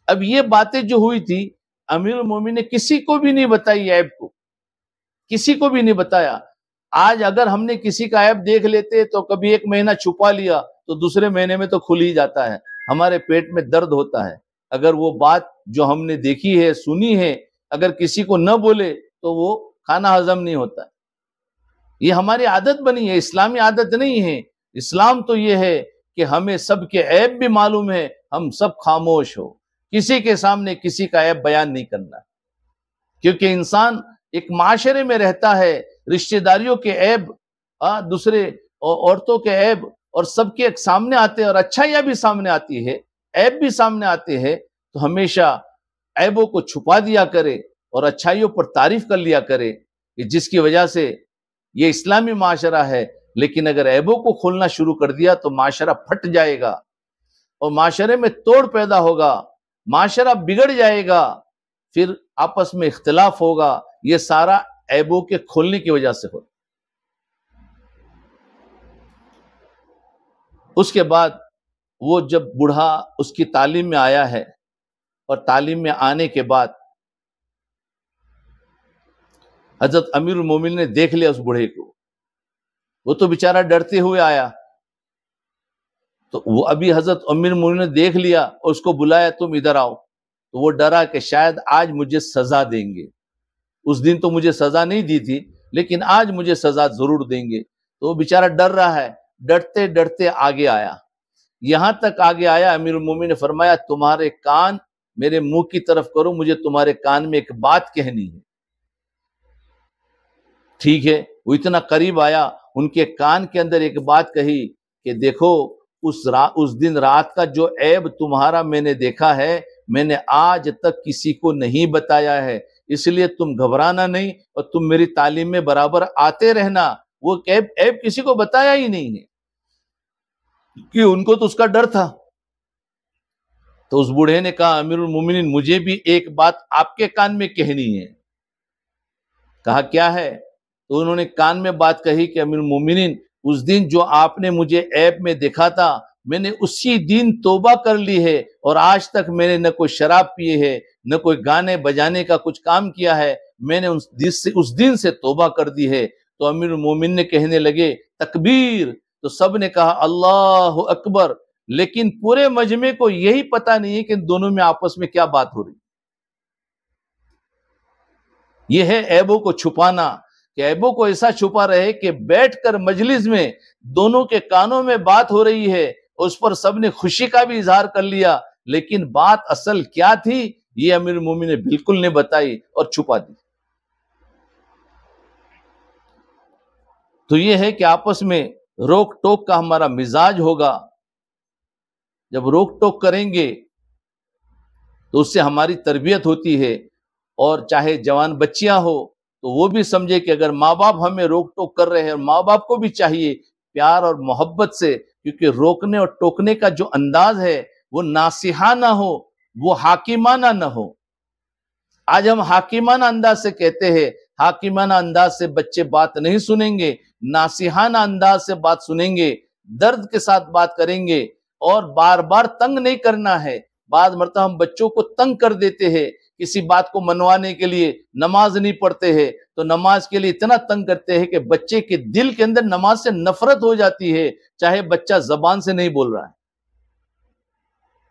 اب یہ باتیں جو ہوئی تھی امیر المومنین نے کسی کو بھی نہیں بتائی، عیب کو کسی کو بھی نہیں بتایا۔ آج اگر ہم نے کسی کا عیب دیکھ لیتے تو کبھی 1 مہینہ چھپا لیا تو دوسرے مہینے میں تو کھل ہی جاتا ہے، ہمارے پیٹ میں درد ہوتا ہے۔ اگر وہ بات جو ہم نے دیکھی ہے، سنی ہے، اگر کسی کو نہ بولے تو وہ کھانا ہضم نہیں ہوتا۔ یہ ہماری عادت بنی ہے، اسلامی عادت نہیں ہے۔ اسلام تو یہ ہے کہ ہمیں سب کے عیب بھی معلوم ہے، ہم سب خاموش ہو، کسی کے سامنے کسی کا عیب بیان نہیں کرنا، کیونکہ انسان ایک معاشرے میں رہتا ہے، رشتہ داریوں کے عیب، دوسرے عورتوں کے عیب اور سب کے سامنے آتے ہیں، اور اچھائیاں بھی سامنے آتی ہے، عیب بھی سامنے آتے ہیں، تو ہمیشہ عیبوں کو چھپا دیا کرے اور اچھائیوں پر تعریف کر لیا کرے، کہ جس کی وجہ سے یہ اسلامی معاشرہ ہے۔ لیکن اگر عیبوں کو کھولنا شروع کر دیا تو معاشرہ پھٹ جائے گا اور معاشرے میں توڑ پیدا ہوگا، معاشرہ بگڑ جائے گا، پھر آپس میں اختلاف ہوگا۔ یہ سارا عیبوں کے کھولنے کی وجہ سے ہوگا۔ اس کے بعد وہ جب بوڑھا اس کی تعلیم میں آیا ہے، اور تعلیم میں آنے کے بعد حضرت امیر المومنین نے دیکھ لیا اس بوڑھے کو، وہ تو بیچارہ ڈرتے ہوئے آیا، تو وہ ابھی حضرت امیر المومنین نے دیکھ لیا اور اس کو بلایا، تم ادھر آؤ، تو وہ ڈرا کہ شاید آج مجھے سزا دیں گے، اس دن تو مجھے سزا نہیں دی تھی لیکن آج مجھے سزا ضرور دیں گے، تو وہ بیچارہ ڈر رہا ہے، ڈرتے ڈرتے آگے آیا، یہاں تک آگے آیا، امیر المومنین نے فرمایا تمہارے کان میرے منہ کی طرف کرو، مجھے تمہارے کان میں ایک بات کہنی ہے۔ ٹھیک ہے، وہ اتنا قریب آیا، ان کے کان کے اندر ایک بات کہی کہ دیکھو اس دن رات کا جو عیب تمہارا میں نے دیکھا ہے، میں نے آج تک کسی کو نہیں بتایا ہے، اس لیے تم گھبرانا نہیں اور تم میری تعلیم میں برابر آتے رہنا۔ وہ عیب کسی کو بتایا ہی نہیں ہے کہ ان کو تو اس کا ڈر تھا۔ تو اس بوڑھے نے کہا امیر المومنین مجھے بھی ایک بات آپ کے کان میں کہنی ہے۔ کہا کیا ہے؟ تو انہوں نے کان میں بات کہی کہ امیر المومنین اس دن جو آپ نے مجھے عیب میں دیکھا تھا، میں نے اسی دن توبہ کر لی ہے، اور آج تک میں نے نہ کوئی شراب پیے ہے، نہ کوئی گانے بجانے کا کچھ کام کیا ہے، میں نے اس دن سے توبہ کر دی ہے۔ تو امیر المومنین نے کہنے لگے تکبیر، تو سب نے کہا اللہ اکبر، لیکن پورے مجمع کو یہی پتہ نہیں ہے کہ ان دونوں میں آپس میں کیا بات ہو رہی۔ یہ ہے عیبوں کو چھپانا، کہ عیبوں کو ایسا چھپا رہے کہ بیٹھ کر مجلس میں دونوں کے کانوں میں بات ہو رہی ہے، اس پر سب نے خوشی کا بھی اظہار کر لیا، لیکن بات اصل کیا تھی یہ امیر المومنین نے بالکل نہیں بتائی اور چھپا دی۔ تو یہ ہے کہ آپس میں روک ٹوک کا ہمارا مزاج ہوگا۔ جب روک ٹوک کریں گے تو اس سے ہماری تربیت ہوتی ہے، اور چاہے جوان بچیاں ہو تو وہ بھی سمجھے کہ اگر ماں باپ ہمیں روک ٹوک کر رہے ہیں، ماں باپ کو بھی چاہیے پیار اور محبت سے، کیونکہ روکنے اور ٹوکنے کا جو انداز ہے وہ ناصحانہ ہو، وہ حاکمانہ نہ ہو۔ آج ہم حاکمانہ انداز سے کہتے ہیں، حاکمانہ انداز سے بچے بات نہیں سنیں گے، ناصحانہ انداز سے بات سنیں گے، درد کے ساتھ بات کریں گے، اور بار بار تنگ نہیں کرنا ہے۔ بعض مرتبہ ہم بچوں کو تنگ کر دیتے ہیں، کسی بات کو منوانے کے لیے نماز نہیں پڑھتے ہیں تو نماز کے لیے اتنا تنگ کرتے ہیں کہ بچے کے دل کے اندر نماز سے نفرت ہو جاتی ہے، چاہے بچہ زبان سے نہیں بول رہا ہے۔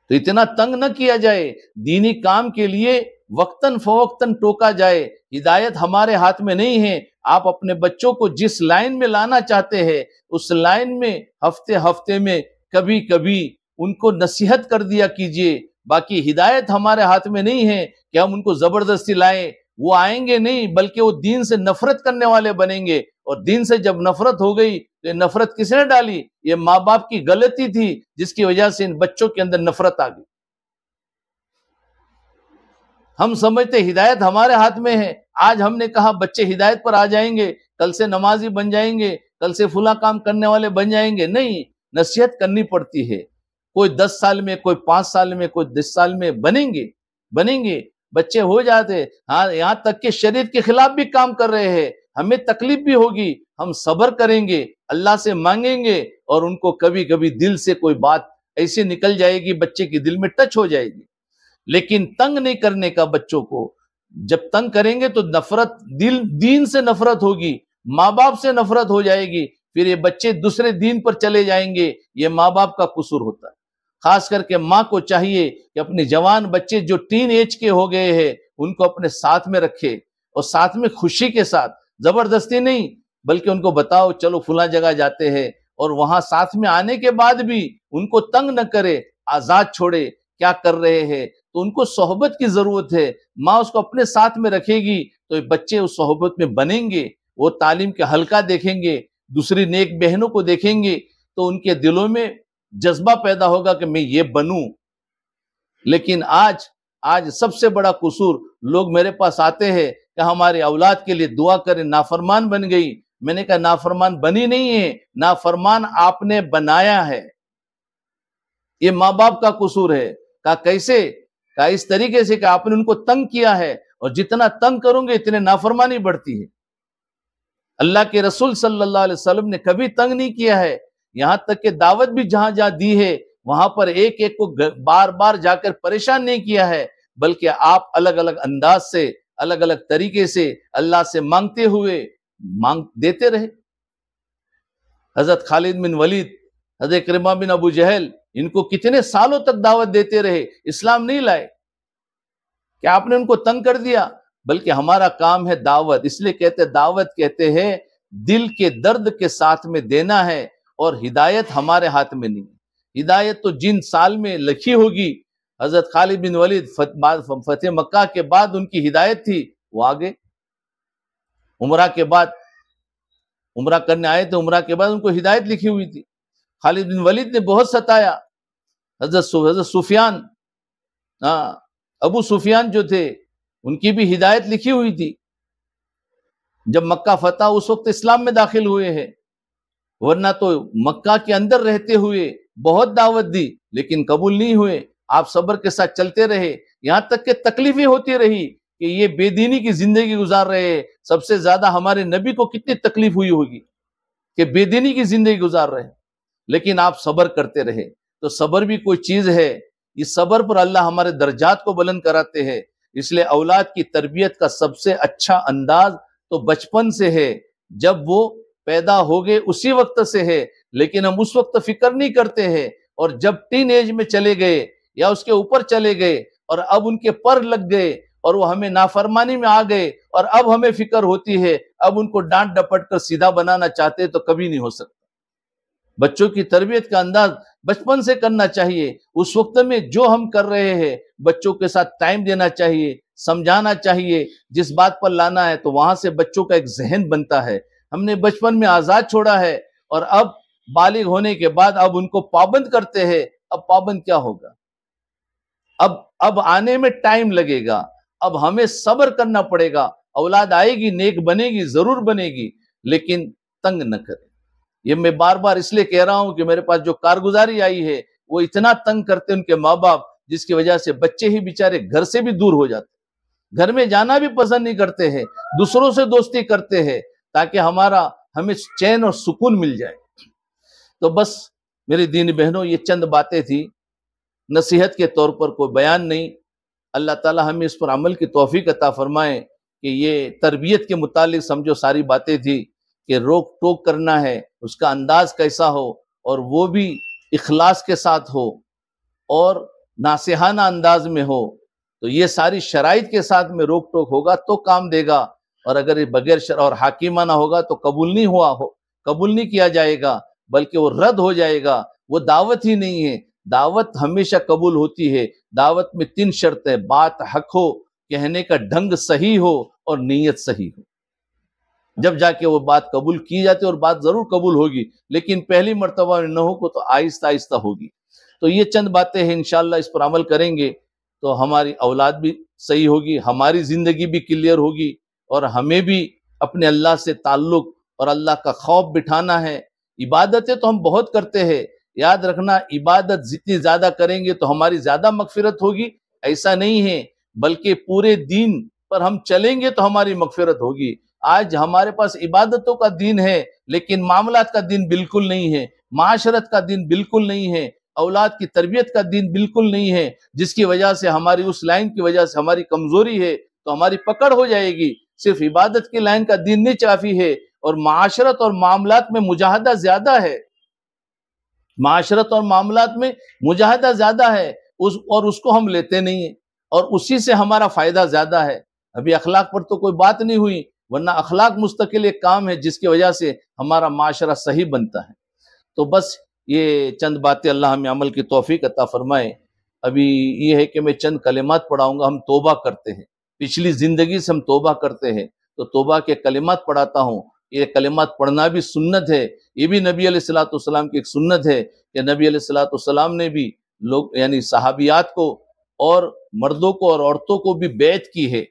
تو اتنا تنگ نہ کیا جائے، دینی کام کے لیے وقتاً فوقتاً ٹوکا جائے، ہدایت ہمارے ہاتھ میں نہیں ہے۔ آپ اپنے بچوں کو جس لائن میں لانا چاہتے ہیں اس لائن میں ہفتے ہفتے میں کبھی کبھی ان کو نصیحت کر دیا کیجئے۔ باقی ہدایت ہمارے ہاتھ میں نہیں ہے کہ ہم ان کو زبردستی لائیں، وہ آئیں گے نہیں، بلکہ وہ دین سے نفرت کرنے والے بنیں گے، اور دین سے جب نفرت ہو گئی تو یہ نفرت کس نے ڈالی؟ یہ ماں باپ کی غلطی تھی جس کی وجہ سے ان بچوں کے اندر نفرت آ گئی۔ ہم سمجھتے ہدایت ہمارے ہاتھ میں ہے، آج ہم نے کہا بچے ہدایت پر آ جائیں گے، کل سے نمازی بن جائیں گے، کل سے فلاں کام کرنے والے بن جائیں گے۔ نہیں، نصیحت کرنی پڑتی ہے۔ کوئی 10 سال میں، کوئی 5 سال میں، کوئی 10 سال میں بنیں گے بچے ہو جاتے۔ ہاں، یہاں تک کہ شریعت کے خلاف بھی کام کر رہے ہیں، ہمیں تکلیف بھی ہوگی، ہم صبر کریں گے، اللہ سے مانگیں گے، اور ان کو کبھی کبھی دل سے کوئی بات ایسی نکل جائے گی، بچے کے دل میں ٹچ ہو جائے گی۔ لیکن تنگ نہیں کرنے کا بچوں کو، جب تنگ کریں گے تو نفرت، دین سے نفرت ہوگی، ماں باپ سے نفرت ہو جائے گی، پھر یہ بچے دوسرے دین پر چلے جائیں گے۔ یہ ماں باپ کا قصور ہوتا ہے۔ خاص کر کے ماں کو چاہیے کہ اپنے جوان بچے جو ٹین ایج کے ہو گئے ہیں ان کو اپنے ساتھ میں رکھے، اور ساتھ میں خوشی کے ساتھ، زبردستی نہیں، بلکہ ان کو بتاؤ چلو فلاں جگہ جاتے ہیں، اور وہاں ساتھ میں آنے کے بعد بھی ان کو تنگ نہ کرے، آزاد چھوڑے، کیا کر رہے ہیں تو ان کو صحبت کی ضرورت ہے۔ ماں اس کو اپنے ساتھ میں رکھے گی تو یہ بچے اس صحبت میں بنیں گے، وہ تعلیم کے حلقہ دیکھیں گے، دوسری نیک بہنوں کو دیکھیں گے، تو ان کے دلوں میں جذبہ پیدا ہوگا کہ میں یہ بنوں۔ لیکن آج سب سے بڑا قصور، لوگ میرے پاس آتے ہیں کہ ہمارے اولاد کے لیے دعا کریں، نافرمان بن گئی۔ میں نے کہا نافرمان بنی نہیں ہے، نافرمان آپ نے بنایا ہے، یہ ماں باپ کا قصور ہے۔ کہا کیسے؟ کہا اس طریقے سے کہ آپ نے ان کو تنگ کیا ہے، اور جتنا تنگ کروں گے اتنے نافرمانی بڑھتی ہے۔ اللہ کے رسول صلی اللہ علیہ وسلم نے کبھی تنگ نہیں کیا ہے، یہاں تک کہ دعوت بھی جہاں جہاں دی ہے وہاں پر ایک ایک کو بار بار جا کر پریشان نہیں کیا ہے، بلکہ آپ الگ الگ انداز سے، الگ الگ طریقے سے اللہ سے مانگتے ہوئے دیتے رہے۔ حضرت خالد بن ولید، حضرت اکرمہ بن ابو جہل، ان کو کتنے سالوں تک دعوت دیتے رہے، اسلام نہیں لائے۔ کیا آپ نے ان کو تنگ کر دیا؟ بلکہ ہمارا کام ہے دعوت، اس لیے دعوت کہتے ہیں دل کے درد کے ساتھ میں دینا ہے، اور ہدایت ہمارے ہاتھ میں نہیں ہے۔ ہدایت تو جن سال میں لکھی ہوگی، حضرت خالد بن ولید فتح مکہ کے بعد ان کی ہدایت تھی، وہ آگے عمرہ کے بعد، عمرہ کرنے آئے تھے، عمرہ کے بعد ان کو ہدایت لکھی ہوئی تھی۔ خالد بن ولید نے بہت ستایا حضرت سفیان، ابو سفیان جو تھے ان کی بھی ہدایت لکھی ہوئی تھی۔ جب مکہ فتح، اس وقت اسلام میں داخل ہوئے ہیں، ورنہ تو مکہ کے اندر رہتے ہوئے بہت دعوت دی لیکن قبول نہیں ہوئے۔ آپ صبر کے ساتھ چلتے رہے، یہاں تک کہ تکلیفیں ہوتی رہی کہ یہ بے دینی کی زندگی گزار رہے ہیں۔ سب سے زیادہ ہمارے نبی کو کتنی تکلیف ہوئی ہوگی کہ بے دینی کی زندگی گزار رہے ہیں، لیکن آپ صبر کرتے رہے۔ تو صبر بھی کوئی چیز ہے، اس صبر پر اللہ ہمارے درجات کو بلند کراتے ہیں۔ اس لیے اولاد کی تربیت کا سب سے اچھا انداز تو بچپن سے ہے، جب وہ پیدا ہو گئے اسی وقت سے ہے، لیکن ہم اس وقت فکر نہیں کرتے ہیں، اور جب ٹین ایج میں چلے گئے یا اس کے اوپر چلے گئے اور اب ان کے پر لگ گئے اور وہ ہمیں نافرمانی میں آ گئے، اور اب ہمیں فکر ہوتی ہے، اب ان کو ڈانٹ ڈپٹ کر سیدھا بنانا چاہتے تو کبھی نہیں ہو سکتا۔ بچوں کی تربیت کا انداز بچپن سے کرنا چاہیے۔ اس وقت میں جو ہم کر رہے ہیں بچوں کے ساتھ ٹائم دینا چاہیے، سمجھانا چاہیے، جس بات پر لانا ہے تو وہاں سے بچوں کا ایک ذہن بنتا ہے۔ ہم نے بچپن میں آزاد چھوڑا ہے، اور اب بالغ ہونے کے بعد اب ان کو پابند کرتے ہیں۔ اب پابند کیا ہوگا؟ اب آنے میں ٹائم لگے گا، اب ہمیں صبر کرنا پڑے گا۔ اولاد آئے گی، نیک بنے گی، ضرور بنے گی، لیکن تنگ نہ کرے۔ یہ میں بار بار اس لیے کہہ رہا ہوں کہ میرے پاس جو کارگزاری آئی ہے وہ اتنا تنگ کرتے ان کے ماں باپ، جس کی وجہ سے بچے ہی بیچارے گھر سے بھی دور ہو جاتے، گھر میں جانا بھی پسند نہیں کرتے ہیں، دوسروں سے دوستی کرتے ہیں تاکہ ہمیں چین اور سکون مل جائے۔ تو بس میری دینی بہنوں، یہ چند باتیں تھی، نصیحت کے طور پر کوئی بیان نہیں۔ اللہ تعالی ہمیں اس پر عمل کی توفیق عطا فرمائے کہ یہ تربیت کے متعلق سمجھو ساری باتیں تھی کہ روک ٹوک کرنا ہے، اس کا انداز کیسا ہو، اور وہ بھی اخلاص کے ساتھ ہو اور ناصحانہ انداز میں ہو، تو یہ ساری شرائط کے ساتھ میں روک ٹوک ہوگا تو کام دے گا، اور اگر یہ بغیر شرع اور حاکمانہ ہوگا تو قبول نہیں کیا جائے گا، بلکہ وہ رد ہو جائے گا، وہ دعوت ہی نہیں ہے۔ دعوت ہمیشہ قبول ہوتی ہے، دعوت میں 3 شرطیں: بات حق ہو، کہنے کا ڈھنگ صحیح ہو، اور نیت صحیح ہو، جب جا کے وہ بات قبول کی جاتی ہے، اور بات ضرور قبول ہوگی، لیکن پہلی مرتبہ میں نہ ہو تو آہستہ آہستہ ہوگی۔ تو یہ چند باتیں ہیں، انشاءاللہ اس پر عمل کریں گے تو ہماری اولاد بھی صحیح ہوگی، ہماری زندگی بھی کلیئر ہوگی، اور ہمیں بھی اپنے اللہ سے تعلق اور اللہ کا خوف بٹھانا ہے۔ عبادتیں تو ہم بہت کرتے ہیں، یاد رکھنا عبادت جتنی زیادہ کریں گے تو ہماری زیادہ مغفرت ہوگی، ایسا نہیں ہے، بلکہ پورے دین پر ہم چلیں گے تو ہماری مغفرت ہوگی۔ آج ہمارے پاس عبادتوں کا دین ہے لیکن معاملات کا دین بالکل نہیں ہے، معاشرت کا دین بالکل نہیں ہے، اولاد کی تربیت کا دین بالکل نہیں ہے، جس کی وجہ سے ہماری اس لائن کی وجہ سے ہماری کمزوری ہے، تو ہماری پکڑ ہو جائے گی۔ صرف عبادت کی لائن کا دین نہیں کافی ہے، اور معاشرت اور معاملات میں مجاہدہ زیادہ ہے، معاشرت اور معاملات میں مجاہدہ زیادہ ہے، اور اس کو ہم لیتے نہیں ہیں، اور اسی سے ہمارا فائدہ زیادہ ہے۔ ابھی اخلاق پر تو کوئی بات نہیں ہوئی، ورنہ اخلاق مستقل ایک کام ہے جس کی وجہ سے ہمارا معاشرہ صحیح بنتا ہے۔ تو بس یہ چند باتیں، اللہ ہمیں عمل کی توفیق عطا فرمائے۔ ابھی یہ ہے کہ میں چند کلمات پڑھاؤں گا، ہم توبہ کرتے ہیں، پچھلی زندگی سے ہم توبہ کرتے ہیں، تو توبہ کے کلمات پڑھاتا ہوں۔ یہ کلمات پڑھنا بھی سنت ہے، یہ بھی نبی علیہ الصلوۃ والسلام کی ایک سنت ہے کہ نبی علیہ الصلوۃ والسلام نے بھی لوگ یعنی صحابیات کو اور مردوں کو اور عورتوں کو بھی بیعت کی ہے،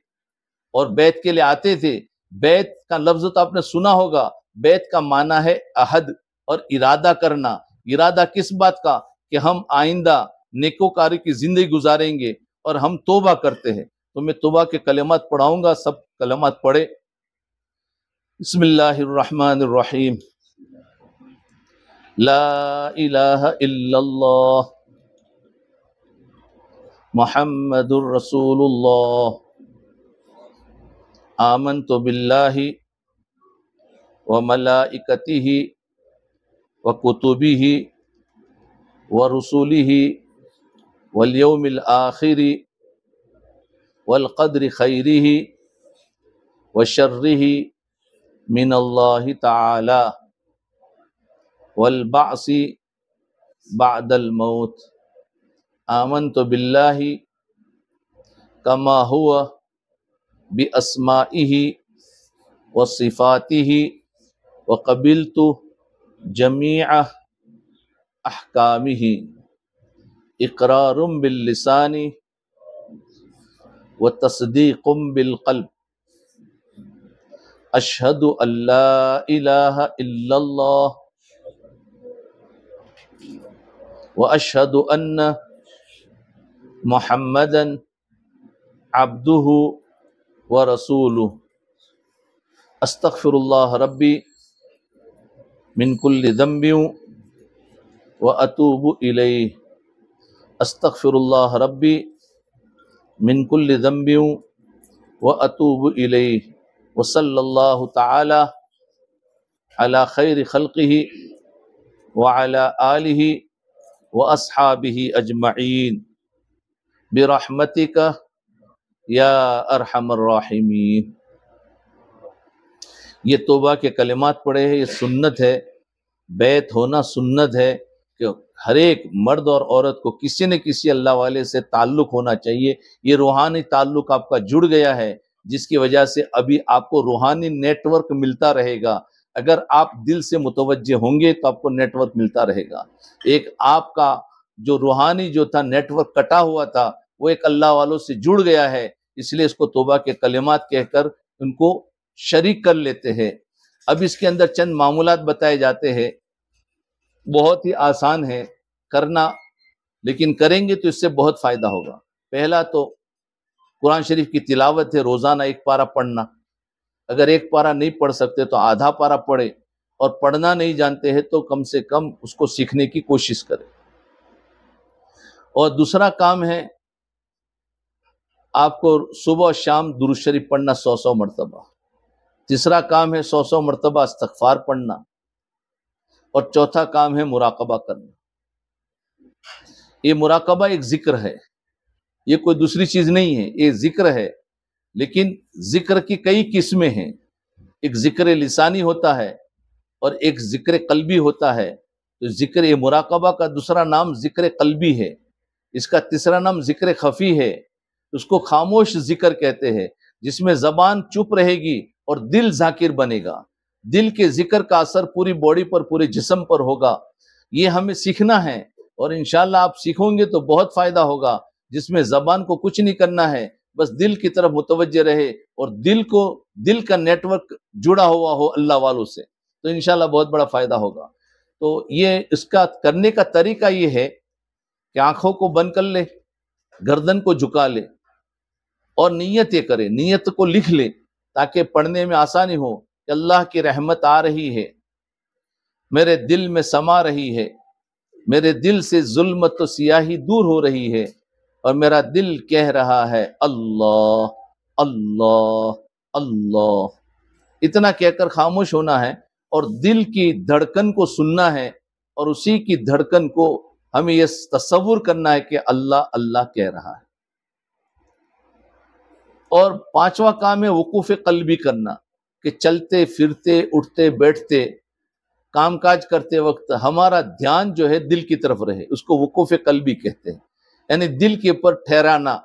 اور بیعت کے لیے آتے تھے۔ بیعت کا لفظ تو آپ نے سنا ہوگا، بیعت کا معنی ہے عہد اور ارادہ کرنا۔ ارادہ کس بات کا؟ کہ ہم آئندہ نیکوکاری کی زندگی گزاریں گے، اور ہم توبہ کرتے ہیں۔ تو میں توبہ کے کلمات پڑھاؤں گا، سب کلمات پڑھے۔ بسم اللہ الرحمن الرحیم۔ لا الہ الا اللہ محمد الرسول اللہ، آمنت باللہ وملائکتہ وکتبہ ورسلہ والیوم الآخر والقدر خیرہ وشرہ من اللہ تعالی والبعث بعد الموت۔ آمنت باللہ کما ہوا باسمائہ وصفاتہ وقبلت جمیع احکامہ، اقرار باللسان وتصدیق بالقلب، اشہد ان لا الہ الا اللہ واشہد ان محمدا عبدہ ورسولہ۔ استغفر اللہ ربی من کل ذنب واتوب الیہ، استغفر اللہ ربی من کل ذنب واتوب الیہ، وصلی اللہ تعالی علی خیر خلقہ وعلی آلہ واصحابہ اجمعین برحمتک یا ارحم الراحمین۔ یہ توبہ کے کلمات پڑھے ہیں، یہ سنت ہے، بیعت ہونا سنت ہے کہ ہر ایک مرد اور عورت کو کسی نہ کسی اللہ والے سے تعلق ہونا چاہیے۔ یہ روحانی تعلق آپ کا جڑ گیا ہے، جس کی وجہ سے ابھی آپ کو روحانی نیٹ ورک ملتا رہے گا۔ اگر آپ دل سے متوجہ ہوں گے تو آپ کو نیٹ ورک ملتا رہے گا۔ ایک آپ کا جو روحانی جو تھا نیٹ ورک کٹا ہوا تھا، وہ ایک اللہ والوں سے جڑ گیا ہے، اس لیے اس کو توبہ کے کلمات کہہ کر ان کو شریک کر لیتے ہیں۔ اب اس کے اندر چند معمولات بتائے جاتے ہیں، بہت ہی آسان ہے کرنا، لیکن کریں گے تو اس سے بہت فائدہ ہوگا۔ پہلا تو قرآن شریف کی تلاوت ہے، روزانہ 1 پارہ پڑھنا۔ اگر 1 پارہ نہیں پڑھ سکتے تو آدھا پارہ پڑھے، اور پڑھنا نہیں جانتے ہیں تو کم سے کم اس کو سیکھنے کی کوشش کریں۔ اور دوسرا کام ہے آپ کو صبح و شام درود شریف پڑھنا 100 مرتبہ۔ تیسرا کام ہے 100 مرتبہ استغفار پڑھنا، اور چوتھا کام ہے مراقبہ کرنا۔ یہ مراقبہ ایک ذکر ہے، یہ کوئی دوسری چیز نہیں ہے، یہ ذکر ہے، لیکن ذکر کی کئی قسمیں ہیں۔ ایک ذکر لسانی ہوتا ہے اور ایک ذکر قلبی ہوتا ہے۔ تو ذکر مراقبہ کا دوسرا نام ذکر قلبی ہے، اس کا تیسرا نام ذکر خفی ہے، اس کو خاموش ذکر کہتے ہیں، جس میں زبان چپ رہے گی اور دل ذاکر بنے گا، دل کے ذکر کا اثر پوری باڈی پر، پورے جسم پر ہوگا۔ یہ ہمیں سیکھنا ہے، اور انشاءاللہ آپ سیکھیں گے تو بہت فائدہ ہوگا، جس میں زبان کو کچھ نہیں کرنا ہے، بس دل کی طرف متوجہ رہے اور دل کا نیٹ ورک جڑا ہوا ہو اللہ والوں سے، تو انشاءاللہ بہت بڑا فائدہ ہوگا۔ تو یہ اس کا کرنے کا طریقہ یہ ہے کہ آنکھوں کو بند کر لے، گردن کو جھکا لے اور نیت یہ کرے، نیت کو لکھ لے تاکہ پڑھنے میں آسانی ہو کہ اللہ کی رحمت آ رہی ہے، میرے دل میں سما رہی ہے، میرے دل سے ظلمت و سیاہی دور ہو رہی ہے، اور میرا دل کہہ رہا ہے اللہ اللہ اللہ۔ اتنا کہہ کر خاموش ہونا ہے اور دل کی دھڑکن کو سننا ہے، اور اسی کی دھڑکن کو ہمیں یہ تصور کرنا ہے کہ اللہ اللہ کہہ رہا ہے۔ اور پانچواں کام ہے وقوف قلبی کرنا، کہ چلتے پھرتے اٹھتے بیٹھتے کام کاج کرتے وقت ہمارا دھیان جو ہے دل کی طرف رہے، اس کو وقوف قلبی کہتے ہیں، یعنی دل کے اوپر ٹھہرانا،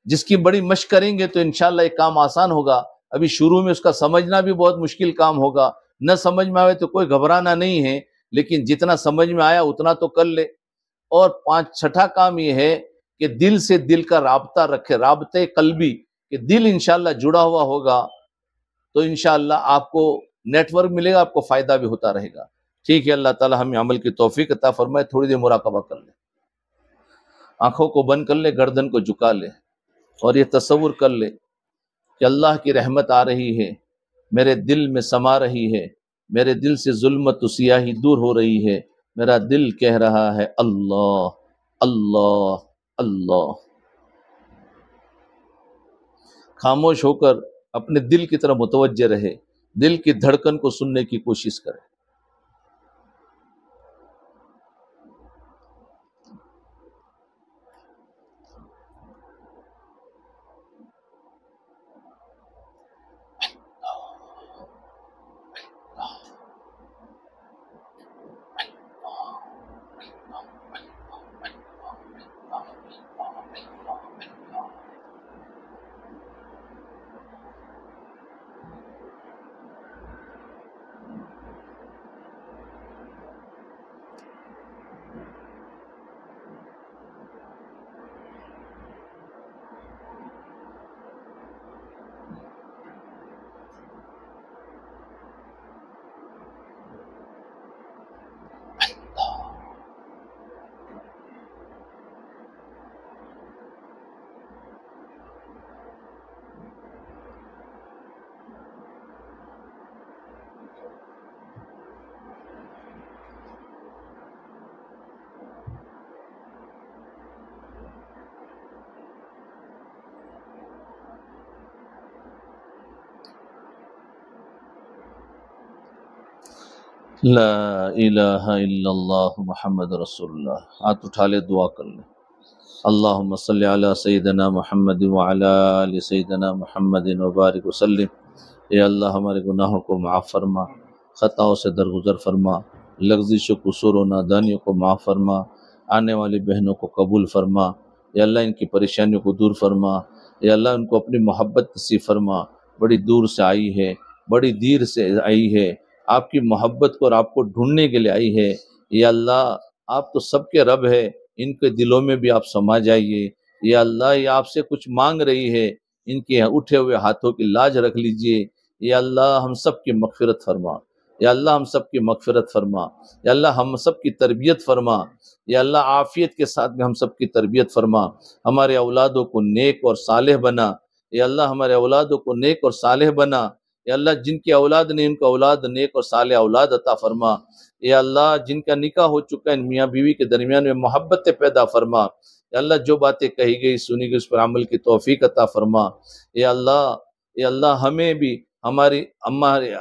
جس کی بڑی مشق کریں گے تو انشاءاللہ یہ کام آسان ہوگا۔ ابھی شروع میں اس کا سمجھنا بھی بہت مشکل کام ہوگا، نہ سمجھ میں آئے تو کوئی گھبرانا نہیں ہے، لیکن جتنا سمجھ میں آیا اتنا تو کر لے۔ اور چھٹا کام یہ ہے کہ دل سے دل کا رابطہ رکھے، رابطہ قلبی، کہ دل انشاءاللہ جڑا ہوا ہوگا تو انشاءاللہ آپ کو نیٹ ورک ملے گا، آپ کو فائدہ بھی ہوتا رہے گا۔ ٹھیک ہے، اللہ تعالی ہمیں عمل کی توفیق عطا فرمائے۔ تھوڑی دیر مراقبہ کر لے، آنکھوں کو بند کر لے، گردن کو جھکا لے، اور یہ تصور کر لے کہ اللہ کی رحمت آ رہی ہے، میرے دل میں سما رہی ہے، میرے دل سے ظلمت و سیاہی دور ہو رہی ہے، میرا دل کہہ رہا ہے اللہ اللہ اللہ۔ خاموش ہو کر اپنے دل کی طرف متوجہ رہے، دل کی دھڑکن کو سننے کی کوشش کرے۔ لا الہ الا اللہ محمد رسول اللہ۔ ہاتھ اٹھا لے، دعا کر لے۔ اللہم صلی علی سیدنا محمد وعلی آل سیدنا محمد وبارک وسلم۔ اے اللہ ہمارے گناہوں کو معاف فرما، خطاؤں سے درگزر فرما، لغزش و قصور و نادانیوں کو معاف فرما، آنے والی بہنوں کو قبول فرما۔ اے اللہ ان کی پریشانیوں کو دور فرما۔ اے اللہ ان کو اپنی محبت نصیب فرما۔ بڑی دور سے آئی ہے، بڑی دیر سے آئی ہے، آپ کی محبت کو اور آپ کو ڈھونڈنے کے لیے آئی ہے۔ یا اللہ آپ تو سب کے رب ہے، ان کے دلوں میں بھی آپ سما جائیے۔ یا اللہ یہ آپ سے کچھ مانگ رہی ہے، ان کے اٹھے ہوئے ہاتھوں کی لاج رکھ لیجئے۔ یا اللہ ہم سب کی مغفرت فرما۔ یا اللہ ہم سب کی مغفرت فرما۔ یا اللہ ہم سب کی تربیت فرما۔ یا اللہ عافیت کے ساتھ میں ہم سب کی تربیت فرما۔ ہمارے اولادوں کو نیک اور صالح بنا۔ یا اللہ ہمارے اولادوں کو نیک اور صالح بنا۔ یا اللہ جن کی اولاد نے ان کو اولاد نیک اور صالح اولاد عطا فرما۔ یا اللہ جن کا نکاح ہو چکا ہے ان میاں بیوی کے درمیان میں محبت پیدا فرما۔ یا اللہ جو باتیں کہی گئی سنی گئی اس پر عمل کی توفیق عطا فرما۔ یا اللہ ہمیں بھی ہمارے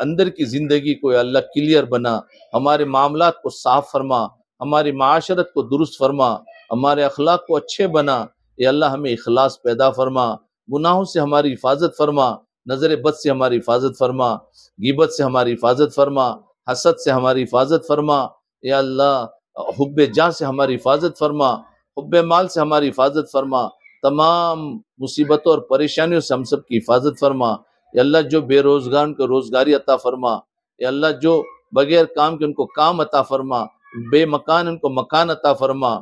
اندر کی زندگی کو یا اللہ کلیئر بنا، ہمارے معاملات کو صاف فرما، ہماری معاشرت کو درست فرما، ہمارے اخلاق کو اچھے بنا۔ اے اللہ ہمیں اخلاص پیدا فرما، گناہوں سے ہماری حفاظت فرما، نظر بد سے ہماری حفاظت فرما، غیبت سے ہماری حفاظت فرما، حسد سے ہماری حفاظت فرما، اے اللہ حب جاں سے ہماری حفاظت فرما، حب مال سے ہماری حفاظت فرما، تمام مصیبتوں اور پریشانیوں سے ہم سب کی حفاظت فرما، اے اللہ جو بے روزگار کو روزگاری عطا فرما، اے اللہ جو بغیر کام کے ان کو کام عطا فرما، بے مکان ان کو مکان عطا فرما،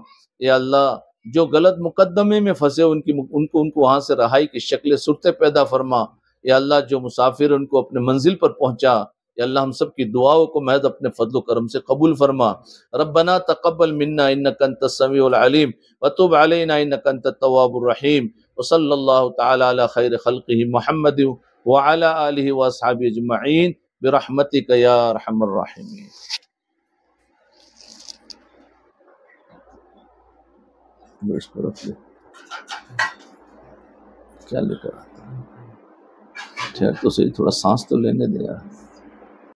اے اللہ جو غلط مقدمے میں پھنسے ان کو وہاں سے رہائی کی شکل صورتیں پیدا فرما، اے اللہ جو مسافر ان کو اپنے منزل پر پہنچا، اے اللہ ہم سب کی دعاؤں کو محض اپنے فضل و کرم سے قبول فرما۔ ربنا تقبل منا انک انت السمیع العلیم وتب علینا انک انت التواب الرحیم، وصلی اللہ تعالی علی خیر خلقہ محمد وعلی آلہ واصحابہ اجمعین برحمتک یا ارحم الراحمین۔ اس پر رکھ لے کیا لے کر آتا ہے، ٹھہر تو صحیح، تھوڑا سانس تو لینے دے یار۔